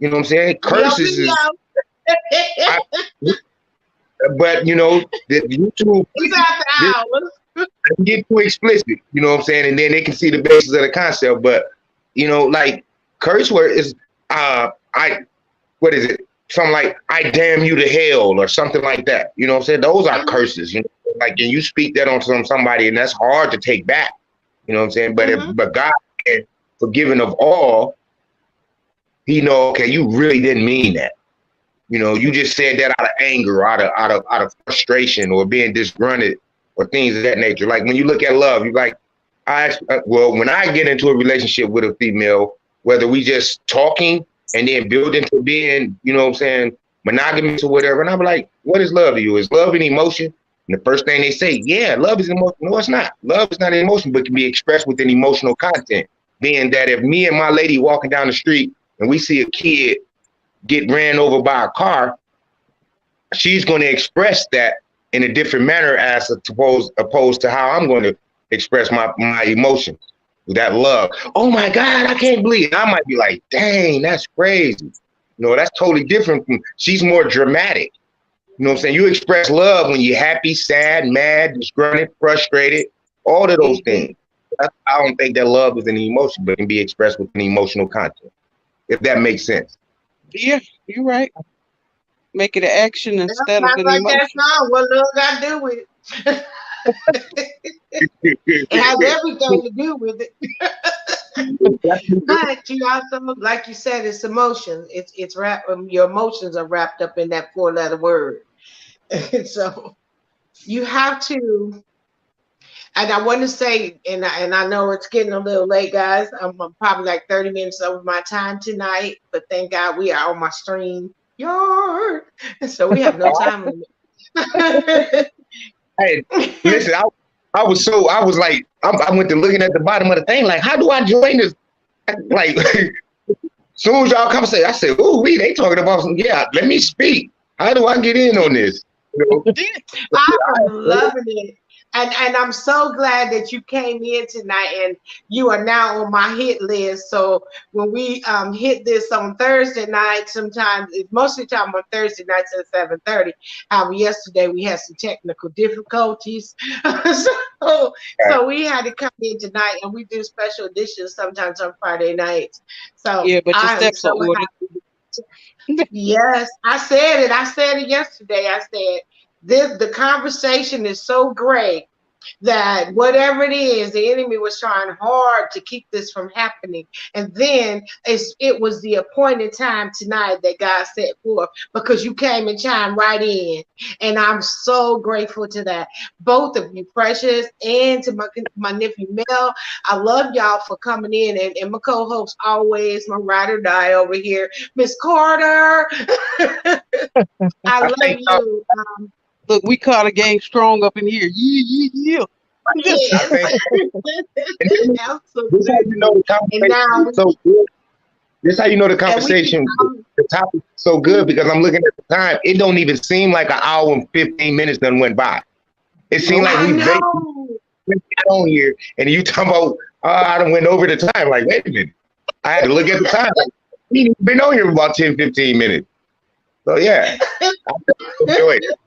[SPEAKER 4] You know what I'm saying?
[SPEAKER 1] Yo,
[SPEAKER 4] Curses is,
[SPEAKER 1] yo.
[SPEAKER 4] I, but the YouTube,
[SPEAKER 1] It's after hours.
[SPEAKER 4] get too explicit, you know what I'm saying? And then they can see the basis of the concept. But like curse word is I what is it? Something like I damn you to hell or something like that. You know what I'm saying? Those are
[SPEAKER 1] Mm-hmm.
[SPEAKER 4] curses, like and you speak that on somebody and that's hard to take back. You know what I'm saying?
[SPEAKER 1] Mm-hmm.
[SPEAKER 4] But God is forgiving of all, he know, okay, you really didn't mean that. You just said that out of anger, out of frustration, or being disgruntled, or things of that nature. Like when you look at love, you like, when I get into a relationship with a female, whether we just talking and then build into being, you know what I'm saying, monogamous or whatever, and I'm like, what is love to you? Is love an emotion? And the first thing they say, yeah, love is an emotion. No, it's not. Love is not an emotion, but can be expressed with an emotional content. Being that if me and my lady walking down the street and we see a kid get ran over by a car, she's going to express that in a different manner as opposed to how I'm going to express my emotions, that love. Oh my God, I can't believe it. I might be like, dang, that's crazy. That's totally different from, she's more dramatic. You know what I'm saying? You express love when you're happy, sad, mad, disgruntled, frustrated, all of those
[SPEAKER 3] Mhm.
[SPEAKER 4] things. I don't think that love is an emotion, but can be expressed with an emotional content, if that makes sense.
[SPEAKER 3] Yeah, you're right. Make it an action
[SPEAKER 1] That
[SPEAKER 3] instead of
[SPEAKER 1] sounds
[SPEAKER 3] an
[SPEAKER 1] like that
[SPEAKER 3] emotion.
[SPEAKER 1] song. What love got to do with it? It has everything to do with it. But you also, like you said, it's emotion. It's wrapped. Your emotions are wrapped up in that four-letter word. And so you have to. And I want to say, and I know it's getting a little late, guys. I'm probably like 30 minutes over my time tonight, but thank God we are on my stream yard, and so we have no time limit.
[SPEAKER 4] Hey, listen, I was like, I went to looking at the bottom of the thing, like, how do I join this? Like, soon as y'all come say, I said, ooh, they talking about some, yeah, let me speak. How do I get in on this?
[SPEAKER 1] I'm loving it. And I'm so glad that you came in tonight and you are now on my hit list. So when we hit this on Thursday night, sometimes it's most of the time on Thursday nights at 7:30. However, yesterday we had some technical difficulties. so so we had to come in tonight and we do special editions sometimes on Friday nights. So
[SPEAKER 3] Yeah, but your
[SPEAKER 1] I am
[SPEAKER 3] steps are
[SPEAKER 1] so
[SPEAKER 3] ordered.
[SPEAKER 1] happy. Yes, I said it. I said it yesterday. I said the conversation is so great that whatever it is, the enemy was trying hard to keep this from happening. And then it was the appointed time tonight that God set forth because you came and chimed right in. And I'm so grateful to that. Both of you, Precious, and to my nephew Mel. I love y'all for coming in. And my co-host always, my ride or die over here, Miss Carter. I
[SPEAKER 4] I
[SPEAKER 1] love
[SPEAKER 4] think
[SPEAKER 1] you.
[SPEAKER 3] Look, we caught a game strong up in here. Yeah, yeah, yeah.
[SPEAKER 4] I
[SPEAKER 1] Yes.
[SPEAKER 4] think and this how you know
[SPEAKER 1] Absolutely.
[SPEAKER 4] the
[SPEAKER 1] And
[SPEAKER 4] conversation
[SPEAKER 1] now
[SPEAKER 4] is so good. This how you know the
[SPEAKER 1] and we can
[SPEAKER 4] conversation, the topic is so good because I'm looking at the time. It don't even seem like an hour and 15 minutes done went by. It seemed
[SPEAKER 3] Nope.
[SPEAKER 4] like
[SPEAKER 1] I
[SPEAKER 4] we basically
[SPEAKER 1] know.
[SPEAKER 4] on here, and you talking about I done went over the time. Like, wait a minute. I had to look at the time. Like, we been on here for about 10, 15 minutes. So yeah, I enjoyed it.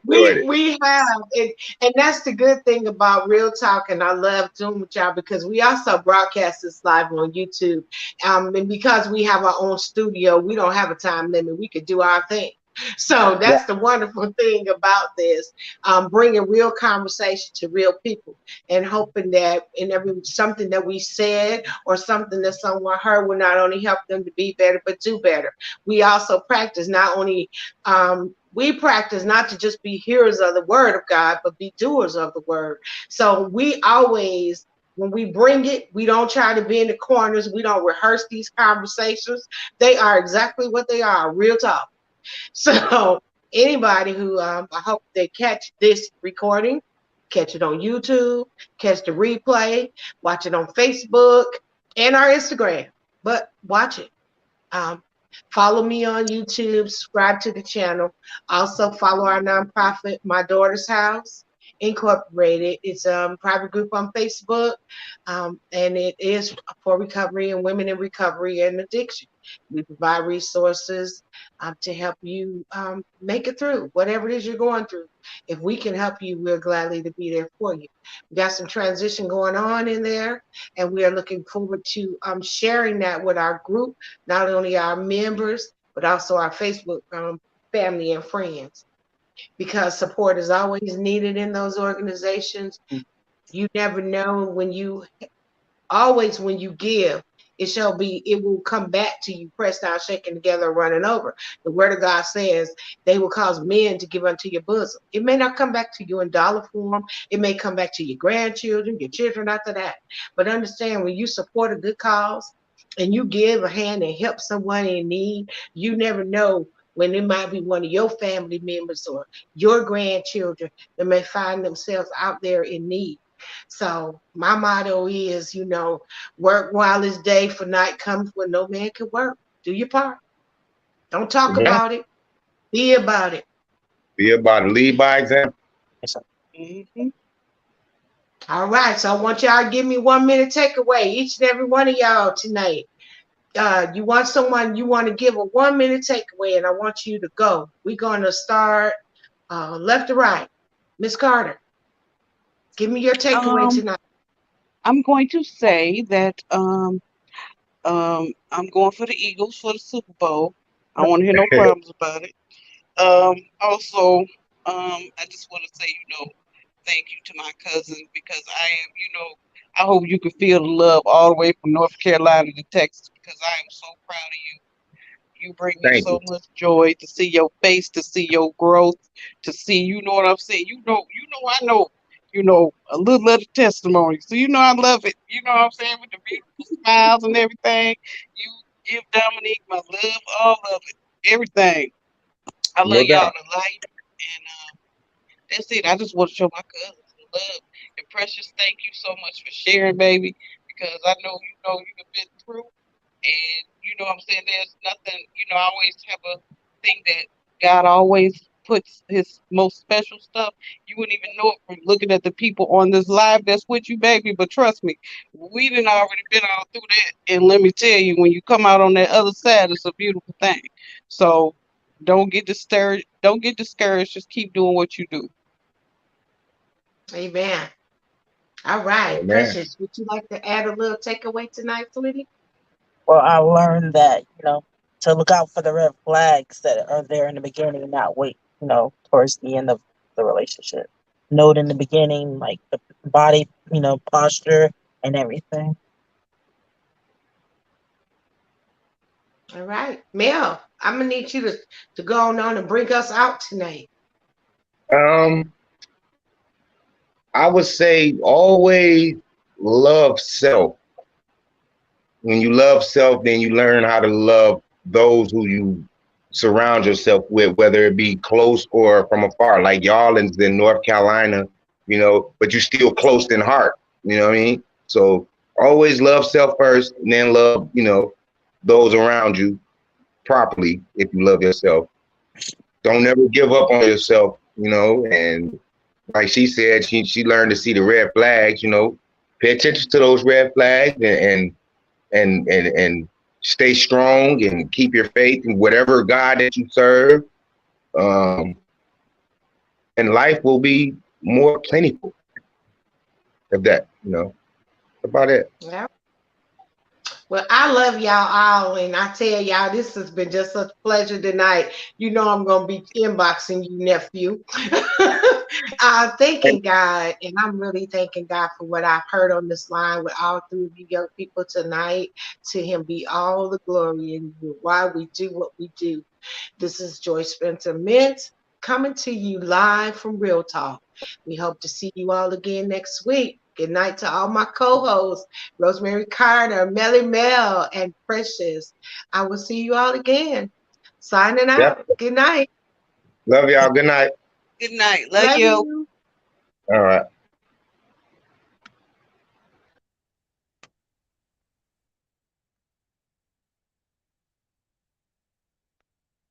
[SPEAKER 1] We have and that's the good thing about Real Talk, and I love doing with y'all because we also broadcast this live on YouTube. And because we have our own studio, we don't have a time limit. We could do our thing. So
[SPEAKER 2] Yeah.
[SPEAKER 1] that's the wonderful thing about this, bringing real conversation to real people, and hoping that in every something that we said or something that someone heard will not only help them to be better but do better. We also practice not only we practice not to just be hearers of the word of God, but be doers of the word. So we always, when we bring it, we don't try to be in the corners. We don't rehearse these conversations. They are exactly what they are, real talk. So anybody who, I hope they catch this recording, catch it on YouTube, catch the replay, watch it on Facebook and our Instagram, but watch it. Um, Follow me on YouTube, subscribe to the channel. Also follow our nonprofit, My Daughter's House Incorporated. It's a private group on Facebook, and it is for recovery and women in recovery and addiction. We provide resources to help you make it through whatever it is you're going through. If we can help you, we're gladly to be there for you. We got some transition going on in there, and we are looking forward to sharing that with our group, not only our members, but also our Facebook family and friends, because support is always needed in those organizations. You never know when you always when you give, it will come back to you, pressed down, shaken together, running over. The word of God says they will cause men to give unto your bosom. It may not come back to you in dollar form. It may come back to your grandchildren, your children after that. But understand, when you support a good cause and you give a hand and help someone in need, you never know when it might be one of your family members or your grandchildren that may find themselves out there in need. So my motto is, work while it's day, for night comes when no man can work. Do your part. Don't talk
[SPEAKER 4] Yeah.
[SPEAKER 1] about it. Be about it.
[SPEAKER 4] Be about it. Lead by example.
[SPEAKER 3] Mhm.
[SPEAKER 1] All right. So I want y'all to give me 1 minute takeaway, each and every one of y'all tonight. You want to give a 1 minute takeaway, and I want you to go. We're going to start left to right. Miss Carter, give me your takeaway
[SPEAKER 3] Um,
[SPEAKER 1] tonight.
[SPEAKER 3] I'm going to say that I'm going for the Eagles for the Super Bowl. I don't want to hear no problems about it. Also, I just want to say, thank you to my cousin because I hope you can feel the love all the way from North Carolina to Texas because I am so proud of you. You bring me
[SPEAKER 4] Thank you.
[SPEAKER 3] so much joy to see your face, to see your growth, to see, you know what I'm saying? I know, a little of the testimony. So, I love it. You know what I'm saying? With the beautiful smiles and everything. You give Dominique my love, all of it, everything. I love
[SPEAKER 4] No
[SPEAKER 3] y'all
[SPEAKER 4] doubt.
[SPEAKER 3] to life. And that's it. I just want to show my cousins the love. And Precious, thank you so much for sharing, baby, because I know you've been through. And you know what I'm saying? There's nothing, I always have a thing that God always puts his most special stuff. You wouldn't even know it from looking at the people on this live that's with you, baby. But trust me, we done already been all through that. And let me tell you, when you come out on that other side, it's a beautiful thing. So don't get discouraged. Don't get discouraged. Just keep doing what you do.
[SPEAKER 1] Amen. All right.
[SPEAKER 4] Amen.
[SPEAKER 1] Precious, would you like to add a little takeaway tonight, sweetie?
[SPEAKER 2] Well, I learned that, to look out for the red flags that are there in the beginning and not wait, towards the end of the relationship. Note in the beginning, like the body, posture and everything.
[SPEAKER 1] All right. Mel, I'm gonna need you to go on and bring us out tonight.
[SPEAKER 4] Um, I would say always love self. When you love self, then you learn how to love those who you surround yourself with, whether it be close or from afar. Like y'all in North Carolina, but you still close in heart. You know what I mean? So always love self first, and then love, those around you properly if you love yourself. Don't never give up on yourself, and like she said, she learned to see the red flags. You know, pay attention to those red flags and stay strong and keep your faith in whatever God that you serve. Um, and life will be more plentiful of that. You know, about it.
[SPEAKER 1] Yeah. Well, I love y'all all, and I tell y'all, this has been just such a pleasure tonight. You know, I'm gonna be inboxing you, nephew. Thanking God, and I'm really thanking God for what I've heard on this line with all three of you young people tonight. To Him be all the glory and why we do what we do. This is Joy Spencer Mint coming to you live from Real Talk. We hope to see you all again next week. Good night to all my co-hosts, Rosemary Carter, Melly Mel, and Precious. I will see you all again. Signing out.
[SPEAKER 4] Yep.
[SPEAKER 1] Good night.
[SPEAKER 4] Love y'all. Good night.
[SPEAKER 3] Good night. Love
[SPEAKER 1] Love
[SPEAKER 3] you.
[SPEAKER 1] you.
[SPEAKER 4] All right.